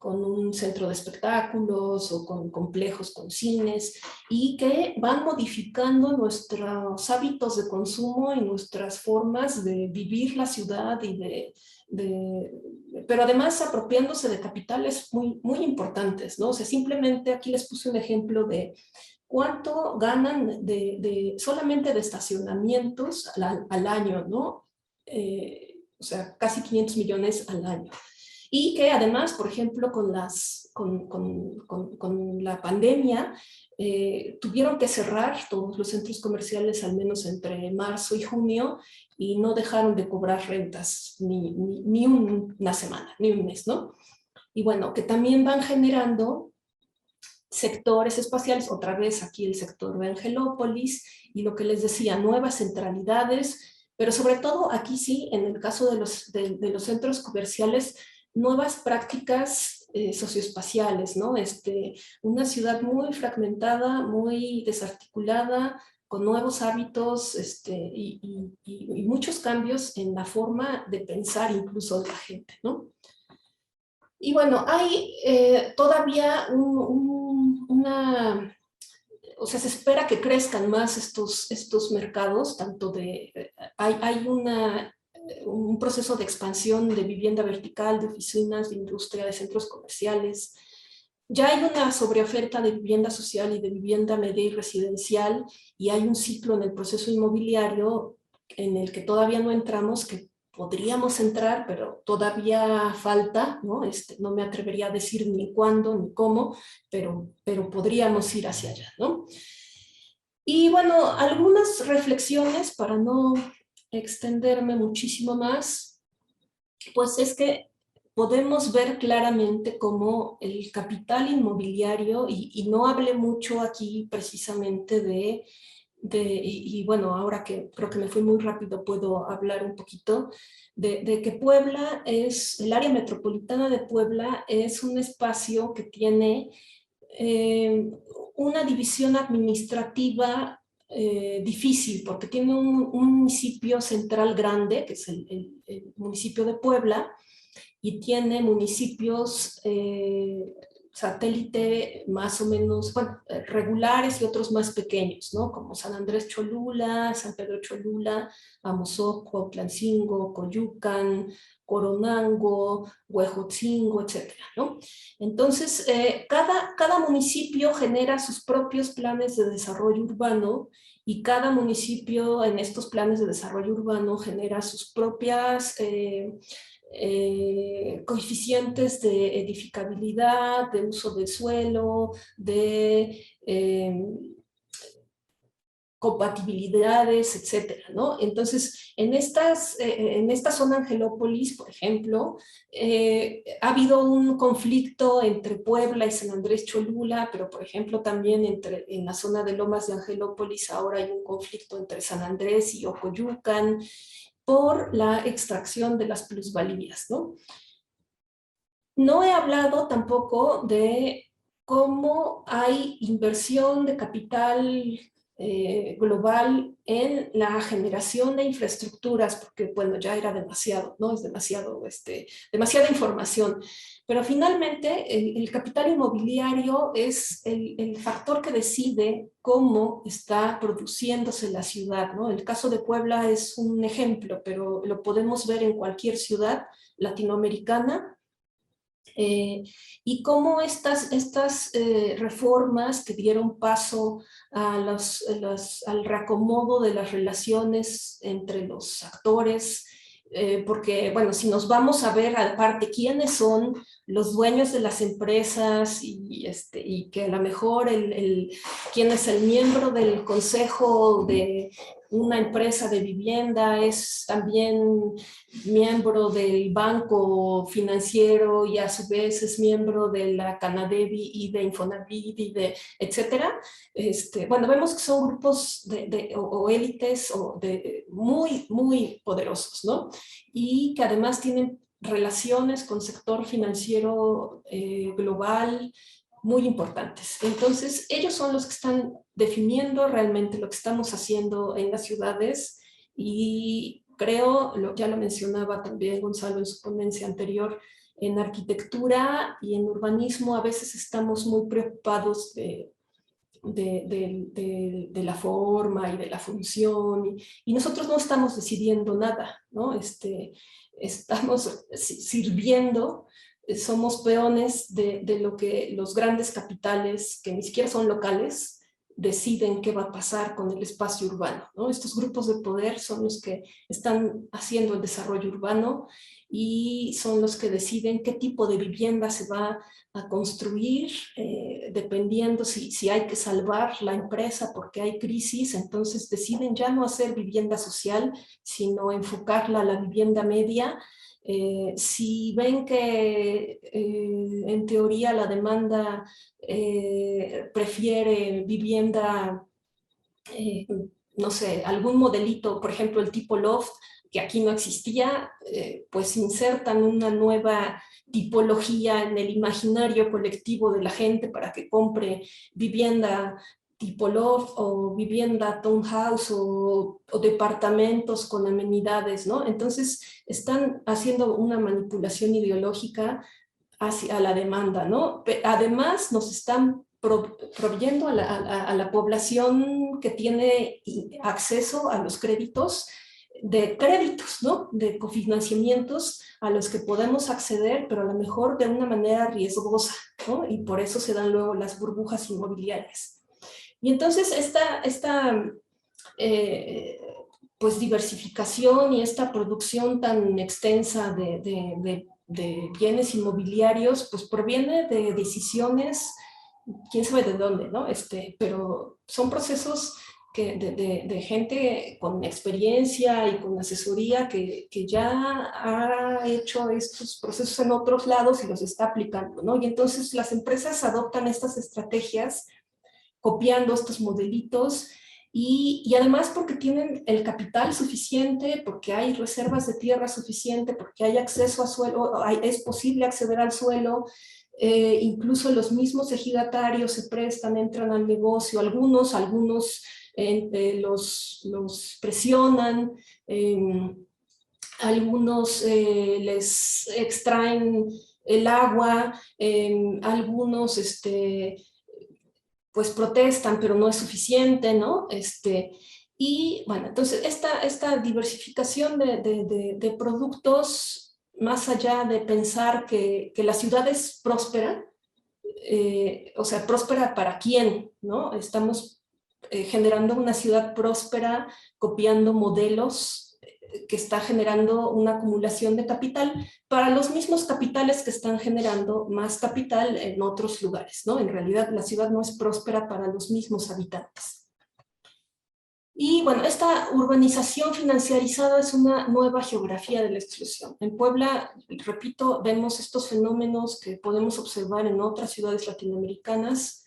un centro de espectáculos o con complejos con cines, y que van modificando nuestros hábitos de consumo y nuestras formas de vivir la ciudad pero además apropiándose de capitales muy importantes, ¿no? O sea, simplemente aquí les puse un ejemplo de cuánto ganan solamente de estacionamientos al año, ¿no? O sea, casi 500 millones al año. Y que además, por ejemplo, con la pandemia, tuvieron que cerrar todos los centros comerciales al menos entre marzo y junio y no dejaron de cobrar rentas ni una semana, ni un mes, ¿no? Y bueno, que también van generando sectores espaciales, otra vez aquí el sector de Angelópolis, y lo que les decía, nuevas centralidades, pero sobre todo aquí sí, en el caso de los centros comerciales, nuevas prácticas socioespaciales, ¿no? Una ciudad muy fragmentada, muy desarticulada, con nuevos hábitos y muchos cambios en la forma de pensar incluso de la gente, ¿no? Y bueno, hay todavía o sea, se espera que crezcan más estos mercados, tanto hay un proceso de expansión de vivienda vertical, de oficinas, de industria, de centros comerciales. Ya hay una sobreoferta de vivienda social y de vivienda media y residencial, y hay un ciclo en el proceso inmobiliario en el que todavía no entramos, que podríamos entrar, pero todavía falta, ¿no? No me atrevería a decir ni cuándo ni cómo, pero podríamos ir hacia allá, ¿no? Y bueno, algunas reflexiones para no extenderme muchísimo más, pues es que podemos ver claramente cómo el capital inmobiliario, y no hablé mucho aquí precisamente y bueno, ahora que creo que me fui muy rápido, puedo hablar un poquito de que Puebla el área metropolitana de Puebla es un espacio que tiene eh, una división administrativa difícil, porque tiene un municipio central grande, que es el municipio de Puebla, y tiene municipios satélite más o menos, bueno, regulares y otros más pequeños, ¿no? Como San Andrés Cholula, San Pedro Cholula, Amozoc, Tlancingo, Coyucan, Coronango, Huejotzingo, etcétera, ¿no? Entonces, cada municipio genera sus propios planes de desarrollo urbano, y cada municipio en estos planes de desarrollo urbano genera sus propias coeficientes de edificabilidad, de uso del suelo, de compatibilidades, etcétera, ¿no? Entonces, en esta zona Angelópolis, por ejemplo, ha habido un conflicto entre Puebla y San Andrés Cholula, pero por ejemplo también en la zona de Lomas de Angelópolis ahora hay un conflicto entre San Andrés y Ocoyucan por la extracción de las plusvalías, ¿no? No he hablado tampoco de cómo hay inversión de capital global en la generación de infraestructuras, porque bueno, ya era demasiado, ¿no? Es demasiada información. Pero finalmente el capital inmobiliario es el factor que decide cómo está produciéndose la ciudad, ¿no? El caso de Puebla es un ejemplo, pero lo podemos ver en cualquier ciudad latinoamericana. Y cómo estas reformas que dieron paso al reacomodo de las relaciones entre los actores, porque, bueno, si nos vamos a ver aparte quiénes son los dueños de las empresas y que a lo mejor quién es el miembro del consejo de una empresa de vivienda es también miembro del banco financiero y a su vez es miembro de la Canadevi y de Infonavit y de etcétera. Bueno, vemos que son grupos o élites muy, muy poderosos, ¿no? Y que además tienen relaciones con sector financiero global muy importantes. Entonces, ellos son los que están definiendo realmente lo que estamos haciendo en las ciudades, y creo, ya lo mencionaba también Gonzalo en su ponencia anterior, en arquitectura y en urbanismo a veces estamos muy preocupados de la forma y de la función, y nosotros no estamos decidiendo nada, ¿no? Estamos sirviendo, somos peones de lo que los grandes capitales, que ni siquiera son locales, deciden qué va a pasar con el espacio urbano, ¿no? Estos grupos de poder son los que están haciendo el desarrollo urbano y son los que deciden qué tipo de vivienda se va a construir, dependiendo si hay que salvar la empresa porque hay crisis, entonces deciden ya no hacer vivienda social, sino enfocarla a la vivienda media. Si ven que en teoría la demanda prefiere vivienda, eh, no sé, algún modelito, por ejemplo el tipo loft, que aquí no existía, pues insertan una nueva tipología en el imaginario colectivo de la gente para que compre vivienda tipo loft o vivienda townhouse o departamentos con amenidades, ¿no? Entonces están haciendo una manipulación ideológica hacia la demanda, ¿no? Además, nos están proveyendo a la población que tiene acceso a los créditos, ¿no? De cofinanciamientos a los que podemos acceder, pero a lo mejor de una manera riesgosa, ¿no? Y por eso se dan luego las burbujas inmobiliarias. Y entonces eh, pues diversificación y esta producción tan extensa de bienes inmobiliarios, pues proviene de decisiones, quién sabe de dónde, ¿no? Pero son procesos de gente con experiencia y con asesoría que ya ha hecho estos procesos en otros lados y los está aplicando, ¿no? Y entonces las empresas adoptan estas estrategias copiando estos modelitos y además porque tienen el capital suficiente, porque hay reservas de tierra suficiente, porque hay acceso a suelo, es posible acceder al suelo, incluso los mismos ejidatarios se prestan, entran al negocio, algunos los presionan, algunos les extraen el agua, algunos pues protestan, pero no es suficiente, ¿no? Y bueno, entonces esta diversificación de productos, más allá de pensar que la ciudad es próspera, o sea, próspera para quién, ¿no? Estamos generando una ciudad próspera, copiando modelos que está generando una acumulación de capital para los mismos capitales que están generando más capital en otros lugares, ¿no? En realidad la ciudad no es próspera para los mismos habitantes. Y bueno, esta urbanización financiarizada es una nueva geografía de la exclusión. En Puebla, repito, vemos estos fenómenos que podemos observar en otras ciudades latinoamericanas,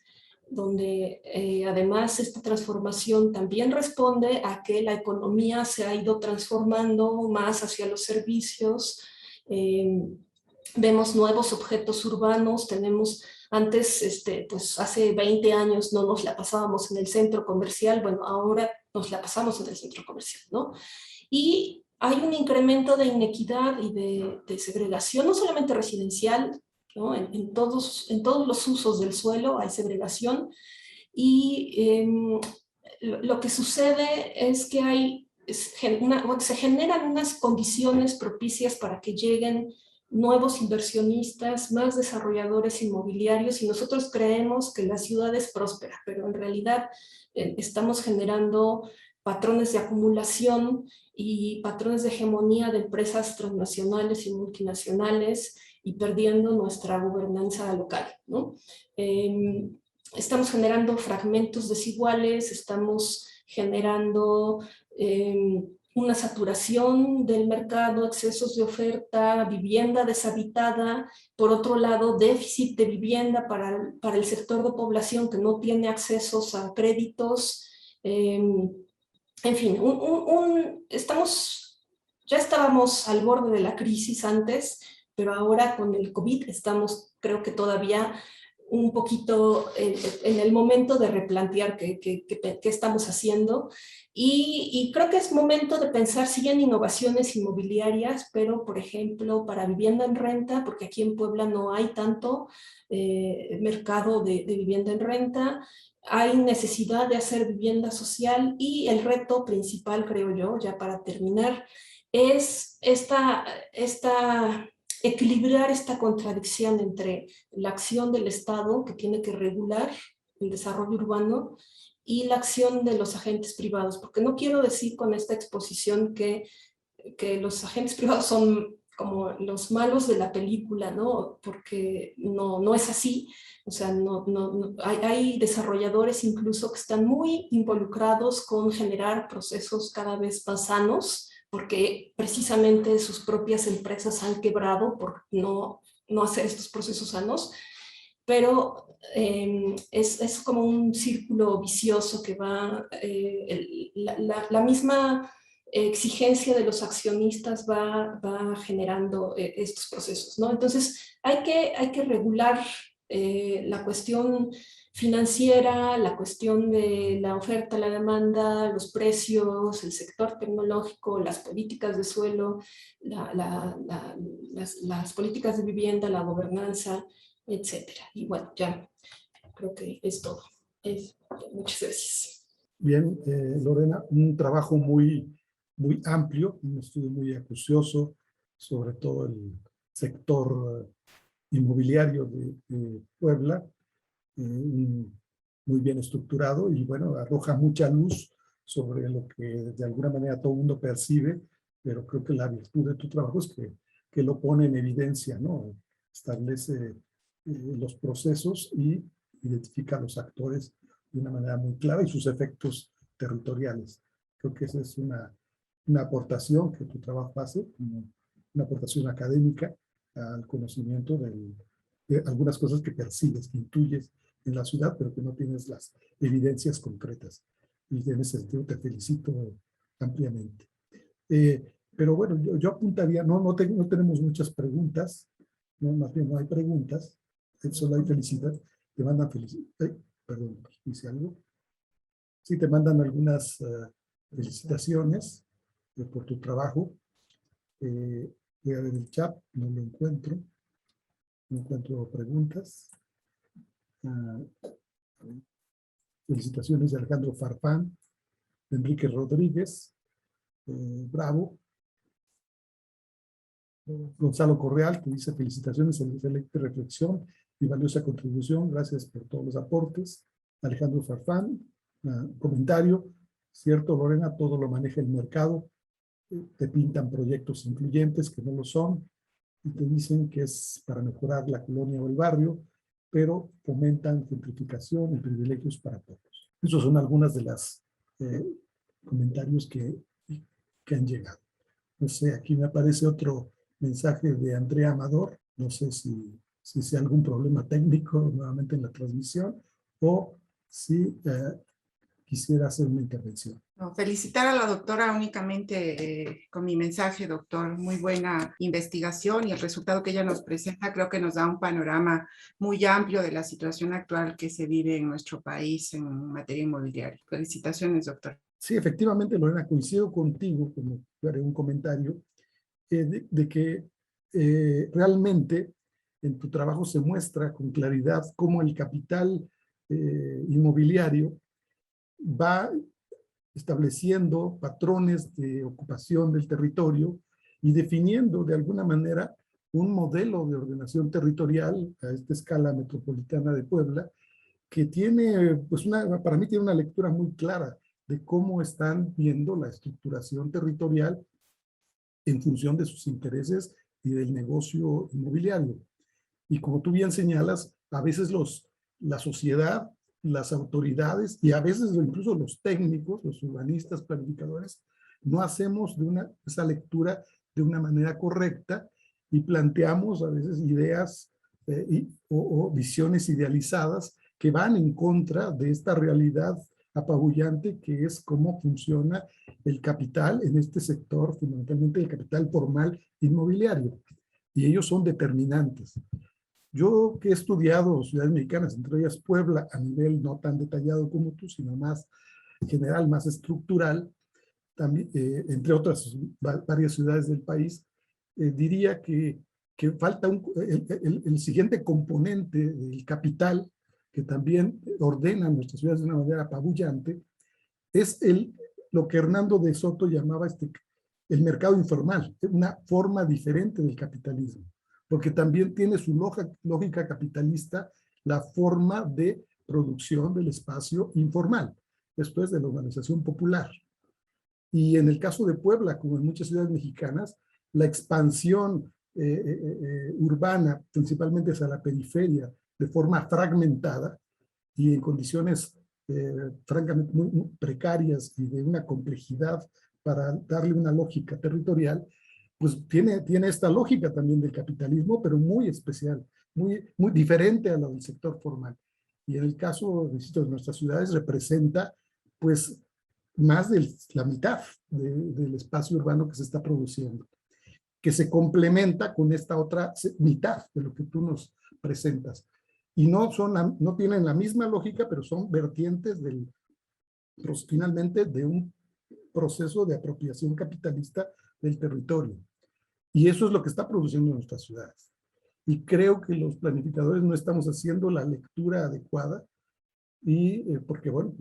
donde además esta transformación también responde a que la economía se ha ido transformando más hacia los servicios. Vemos nuevos objetos urbanos, tenemos antes, pues hace 20 años no nos la pasábamos en el centro comercial, bueno, ahora nos la pasamos en el centro comercial, ¿no? Y hay un incremento de inequidad y de segregación, no solamente residencial, ¿no? En todos los usos del suelo hay segregación y lo que sucede es que se generan unas condiciones propicias para que lleguen nuevos inversionistas, más desarrolladores inmobiliarios, y nosotros creemos que la ciudad es próspera, pero en realidad estamos generando patrones de acumulación y patrones de hegemonía de empresas transnacionales y multinacionales y perdiendo nuestra gobernanza local, ¿no? Estamos generando fragmentos desiguales, estamos generando una saturación del mercado, excesos de oferta, vivienda deshabitada, por otro lado, déficit de vivienda para el sector de población que no tiene accesos a créditos, en fin, ya estábamos al borde de la crisis antes, pero ahora con el COVID estamos, creo que todavía un poquito en el momento de replantear qué estamos haciendo y creo que es momento de pensar sí en innovaciones inmobiliarias, pero por ejemplo para vivienda en renta, porque aquí en Puebla no hay tanto mercado de vivienda en renta, hay necesidad de hacer vivienda social y el reto principal, creo yo, ya para terminar, es equilibrar esta contradicción entre la acción del Estado, que tiene que regular el desarrollo urbano, y la acción de los agentes privados, porque no quiero decir con esta exposición que los agentes privados son como los malos de la película, ¿no? Porque no es así. O sea, hay desarrolladores incluso que están muy involucrados con generar procesos cada vez más sanos, porque precisamente sus propias empresas han quebrado por no hacer estos procesos sanos, pero es como un círculo vicioso que va, la misma exigencia de los accionistas va generando estos procesos, ¿no? Entonces hay que regular la cuestión financiera, la cuestión de la oferta, la demanda, los precios, el sector tecnológico, las políticas de suelo, las políticas de vivienda, la gobernanza, etcétera. Y bueno, ya creo que es todo. Muchas gracias. Bien, Lorena, un trabajo muy amplio, un estudio muy acucioso sobre todo el sector inmobiliario de Puebla, muy bien estructurado y bueno, arroja mucha luz sobre lo que de alguna manera todo el mundo percibe, pero creo que la virtud de tu trabajo es que lo pone en evidencia, ¿no? Establece los procesos y identifica a los actores de una manera muy clara y sus efectos territoriales. Creo que esa es una aportación que tu trabajo hace, una aportación académica al conocimiento de algunas cosas que percibes, que intuyes en la ciudad, pero que no tienes las evidencias concretas. Y en ese sentido te felicito ampliamente. Pero bueno, yo apuntaría, no tenemos muchas preguntas, no, más bien no hay preguntas, solo hay felicidad. Te mandan felicidad. Perdón, hice algo. Sí, te mandan algunas felicitaciones por tu trabajo. Voy a ver el chat, no lo encuentro. No encuentro preguntas. Felicitaciones de Alejandro Farfán, de Enrique Rodríguez, Bravo. Gonzalo Correal, que dice felicitaciones, excelente reflexión y valiosa contribución. Gracias por todos los aportes. Alejandro Farfán, comentario. Cierto, Lorena, todo lo maneja el mercado. Te pintan proyectos incluyentes que no lo son y te dicen que es para mejorar la colonia o el barrio, pero fomentan gentrificación y privilegios para todos. Esos son algunas de las comentarios que han llegado. No sé, aquí me aparece otro mensaje de Andrea Amador. No sé si sea algún problema técnico nuevamente en la transmisión o si quisiera hacer una intervención. No, felicitar a la doctora únicamente con mi mensaje, doctor. Muy buena investigación y el resultado que ella nos presenta creo que nos da un panorama muy amplio de la situación actual que se vive en nuestro país en materia inmobiliaria. Felicitaciones, doctor. Sí, efectivamente, Lorena, coincido contigo, como haré un comentario, de que realmente en tu trabajo se muestra con claridad cómo el capital inmobiliario va estableciendo patrones de ocupación del territorio y definiendo de alguna manera un modelo de ordenación territorial a esta escala metropolitana de Puebla que tiene, pues para mí tiene una lectura muy clara de cómo están viendo la estructuración territorial en función de sus intereses y del negocio inmobiliario. Y como tú bien señalas, a veces la sociedad, las autoridades y a veces incluso los técnicos, los urbanistas, planificadores, no hacemos esa lectura de una manera correcta y planteamos a veces ideas o visiones idealizadas que van en contra de esta realidad apabullante que es cómo funciona el capital en este sector, fundamentalmente el capital formal inmobiliario. Y ellos son determinantes. Yo que he estudiado ciudades mexicanas, entre ellas Puebla, a nivel no tan detallado como tú, sino más general, más estructural, también, entre otras varias ciudades del país, diría que falta el siguiente componente del capital que también ordena nuestras ciudades de una manera apabullante, es lo que Hernando de Soto llamaba el mercado informal, una forma diferente del capitalismo, porque también tiene su lógica capitalista la forma de producción del espacio informal. después de la urbanización popular. Y en el caso de Puebla, como en muchas ciudades mexicanas, la expansión urbana, principalmente hacia la periferia, de forma fragmentada y en condiciones francamente muy precarias y de una complejidad para darle una lógica territorial, pues tiene esta lógica también del capitalismo, pero muy especial, muy diferente a la del sector formal. Y en el caso de nuestras ciudades representa pues más de la mitad del espacio urbano que se está produciendo, que se complementa con esta otra mitad de lo que tú nos presentas. Y no tienen la misma lógica, pero son vertientes finalmente de un proceso de apropiación capitalista del territorio. Y eso es lo que está produciendo en nuestras ciudades. Y creo que los planificadores no estamos haciendo la lectura adecuada, porque bueno,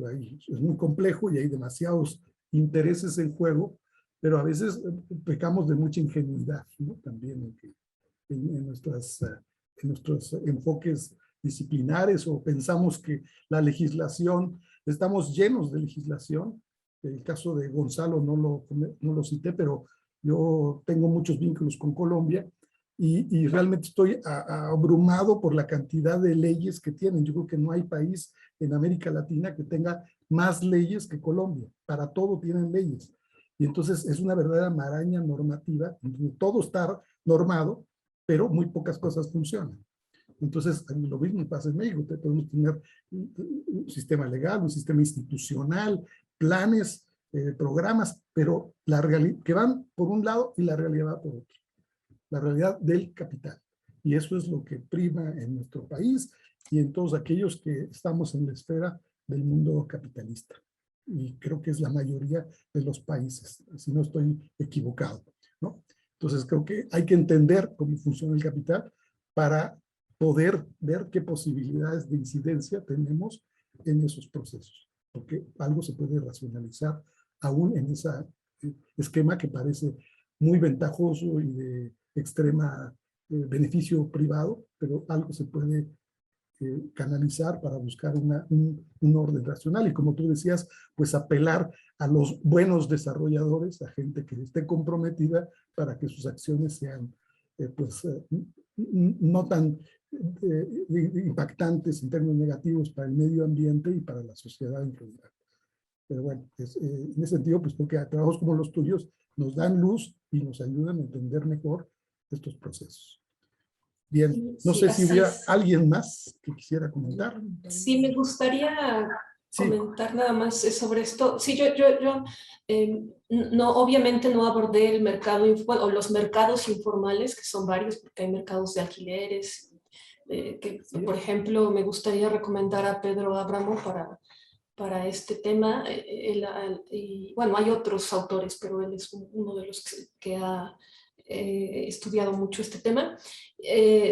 es muy complejo y hay demasiados intereses en juego, pero a veces pecamos de mucha ingenuidad, ¿no? También en nuestros enfoques disciplinares, o pensamos que la legislación, estamos llenos de legislación. El caso de Gonzalo no lo cité, pero yo tengo muchos vínculos con Colombia y realmente estoy abrumado por la cantidad de leyes que tienen. Yo creo que no hay país en América Latina que tenga más leyes que Colombia. Para todo tienen leyes. Y entonces es una verdadera maraña normativa, donde todo está normado, pero muy pocas cosas funcionan. Entonces, lo mismo pasa en México. Podemos tener un sistema legal, un sistema institucional, planes, programas, pero que van por un lado y la realidad va por otro. La realidad del capital. Y eso es lo que prima en nuestro país y en todos aquellos que estamos en la esfera del mundo capitalista. Y creo que es la mayoría de los países, si no estoy equivocado, ¿no? Entonces creo que hay que entender cómo funciona el capital para poder ver qué posibilidades de incidencia tenemos en esos procesos, porque algo se puede racionalizar aún en ese esquema que parece muy ventajoso y de extrema beneficio privado, pero algo se puede canalizar para buscar un orden racional. Y como tú decías, pues apelar a los buenos desarrolladores, a gente que esté comprometida para que sus acciones sean no tan impactantes en términos negativos para el medio ambiente y para la sociedad en general. Pero bueno, en ese sentido, pues porque trabajos como los tuyos nos dan luz y nos ayudan a entender mejor estos procesos. Bien, no sé si hubiera alguien más que quisiera comentar. Sí, me gustaría comentar nada más sobre esto. Sí, no, obviamente no abordé el mercado o los mercados informales, que son varios, porque hay mercados de alquileres, que por ejemplo me gustaría recomendar a Pedro Abramo para este tema. Y bueno, hay otros autores, pero él es uno de los que ha estudiado mucho este tema.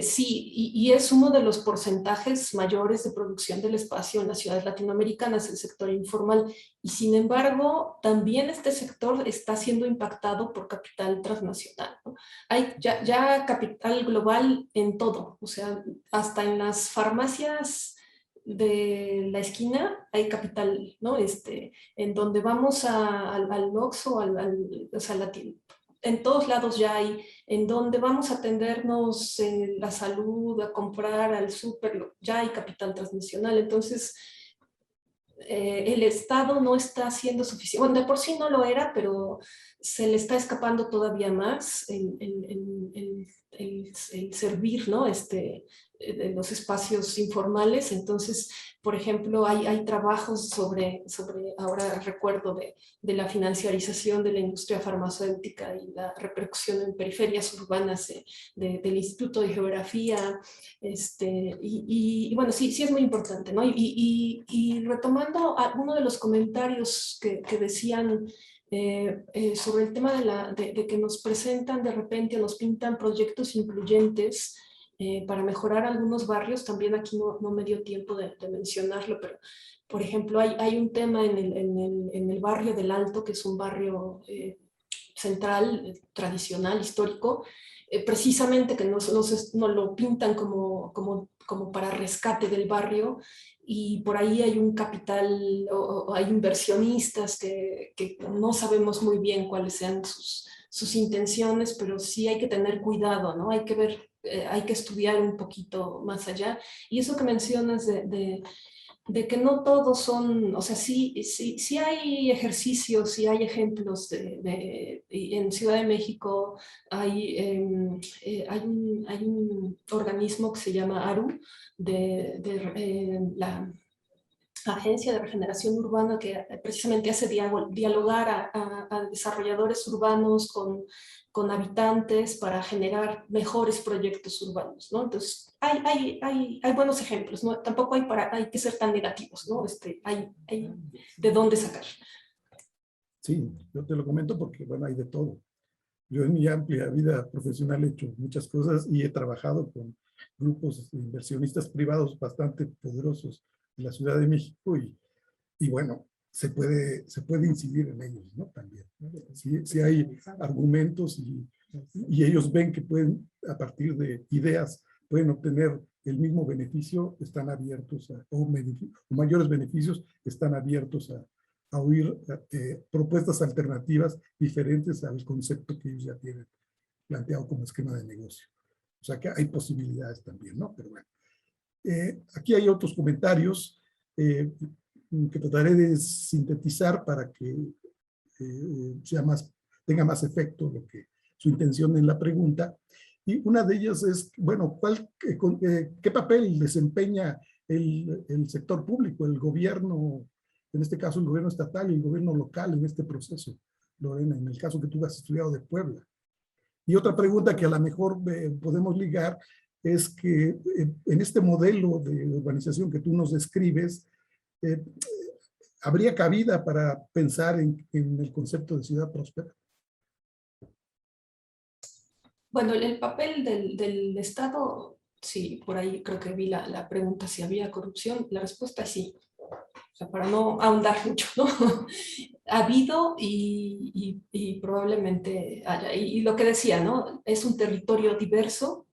Sí, y es uno de los porcentajes mayores de producción del espacio en las ciudades latinoamericanas, el sector informal, y sin embargo, también este sector está siendo impactado por capital transnacional, ¿no? Hay ya capital global en todo, o sea, hasta en las farmacias de la esquina hay capital, ¿no? En donde vamos al Oxxo, o sea, en todos lados ya hay, en donde vamos a atendernos la salud, a comprar al súper, ya hay capital transnacional. Entonces, el Estado no está haciendo suficiente, bueno, de por sí no lo era, pero se le está escapando todavía más el servir, ¿no? De los espacios informales. Entonces, por ejemplo, hay trabajos sobre ahora recuerdo de la financiarización de la industria farmacéutica y la repercusión en periferias urbanas del Instituto de Geografía, y bueno, sí es muy importante, ¿no? Y retomando alguno de los comentarios que decían sobre el tema de que nos presentan de repente, nos pintan proyectos incluyentes para mejorar algunos barrios. También aquí no me dio tiempo de mencionarlo, pero por ejemplo hay un tema en el barrio del Alto, que es un barrio central, tradicional, histórico, precisamente que nos lo pintan como para rescate del barrio, y por ahí hay un capital o hay inversionistas que no sabemos muy bien cuáles sean sus intenciones, pero sí hay que tener cuidado, ¿no? Hay que ver, hay que estudiar un poquito más allá. Y eso que mencionas de que no todos son, o sea, sí hay ejercicios, sí hay ejemplos en Ciudad de México hay un organismo que se llama ARU, la Agencia de Regeneración Urbana, que precisamente hace dialogar a desarrolladores urbanos con habitantes para generar mejores proyectos urbanos, ¿no? Entonces, hay buenos ejemplos, ¿no? Tampoco hay que ser tan negativos, ¿no? Hay de dónde sacar. Sí, yo te lo comento porque, bueno, hay de todo. Yo en mi amplia vida profesional he hecho muchas cosas y he trabajado con grupos de inversionistas privados bastante poderosos en la Ciudad de México y bueno, se puede incidir en ellos, ¿no? También. Si hay argumentos y ellos ven que pueden, a partir de ideas, pueden obtener el mismo beneficio, están abiertos o mayores beneficios, están abiertos a oír propuestas alternativas diferentes al concepto que ellos ya tienen planteado como esquema de negocio. O sea que hay posibilidades también, ¿no? Pero bueno. Aquí hay otros comentarios que trataré de sintetizar para que tenga más efecto lo que su intención en la pregunta. Y una de ellas es, bueno, ¿qué papel desempeña el sector público, el gobierno, en este caso el gobierno estatal y el gobierno local en este proceso, Lorena, en el caso que tú has estudiado de Puebla? Y otra pregunta que a lo mejor podemos ligar es que en este modelo de urbanización que tú nos describes, ¿habría cabida para pensar en el concepto de ciudad próspera? Bueno, el papel del Estado, sí, por ahí creo que vi la pregunta si había corrupción. La respuesta es sí. O sea, para no ahondar mucho, ¿no? Ha habido y probablemente haya. Y lo que decía, ¿no? Es un territorio diverso.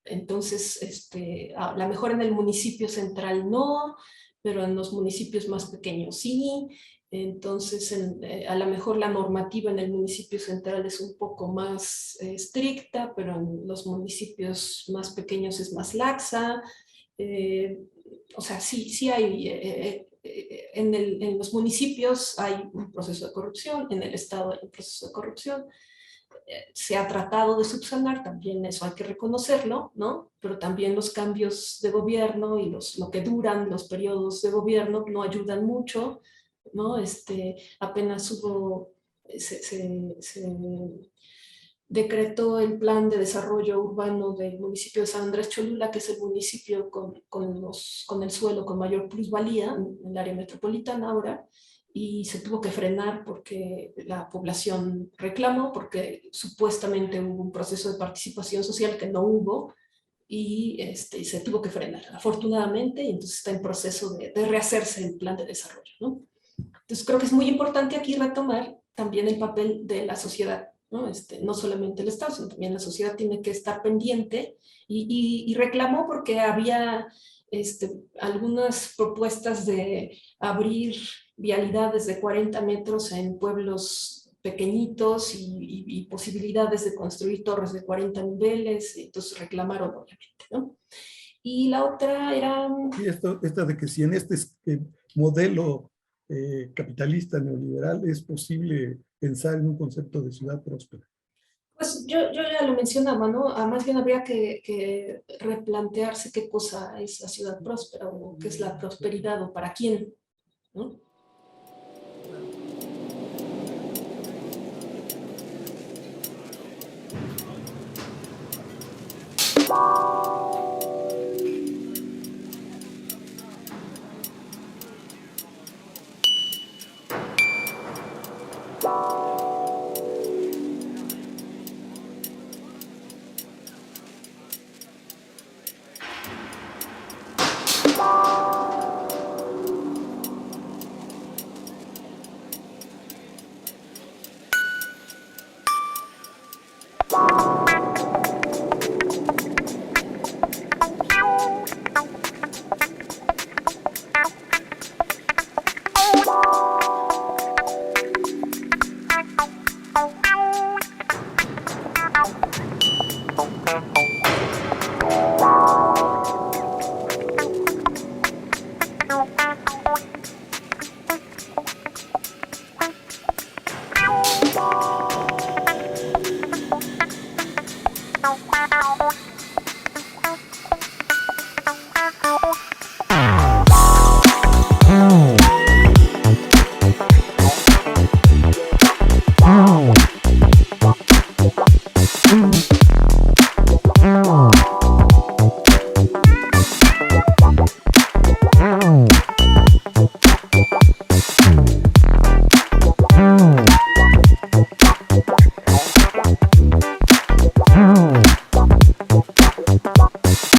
Entonces, a lo mejor en el municipio central no, pero en los municipios más pequeños sí. Entonces, a lo mejor la normativa en el municipio central es un poco más estricta, pero en los municipios más pequeños es más laxa. O sea, sí hay, en los municipios hay un proceso de corrupción, en el Estado hay un proceso de corrupción. Se ha tratado de subsanar, también eso hay que reconocerlo, ¿no? Pero también los cambios de gobierno y lo que duran los periodos de gobierno no ayudan mucho, ¿no? Apenas se decretó el plan de desarrollo urbano del municipio de San Andrés Cholula, que es el municipio con el suelo con mayor plusvalía en el área metropolitana ahora, y se tuvo que frenar porque la población reclamó, porque supuestamente hubo un proceso de participación social que no hubo, y se tuvo que frenar, afortunadamente, y entonces está en proceso de rehacerse el plan de desarrollo, ¿no? Entonces creo que es muy importante aquí retomar también el papel de la sociedad, ¿no? No solamente el Estado, sino también la sociedad tiene que estar pendiente y reclamó porque había algunas propuestas de abrir vialidades de 40 metros en pueblos pequeñitos y posibilidades de construir torres de 40 niveles, entonces reclamaron obviamente, ¿no? Y la otra era... Y esta de que si en este modelo capitalista neoliberal es posible pensar en un concepto de ciudad próspera. Pues yo ya lo mencionaba, ¿no? Más bien habría que replantearse qué cosa es la ciudad próspera o qué es la prosperidad o para quién, ¿no?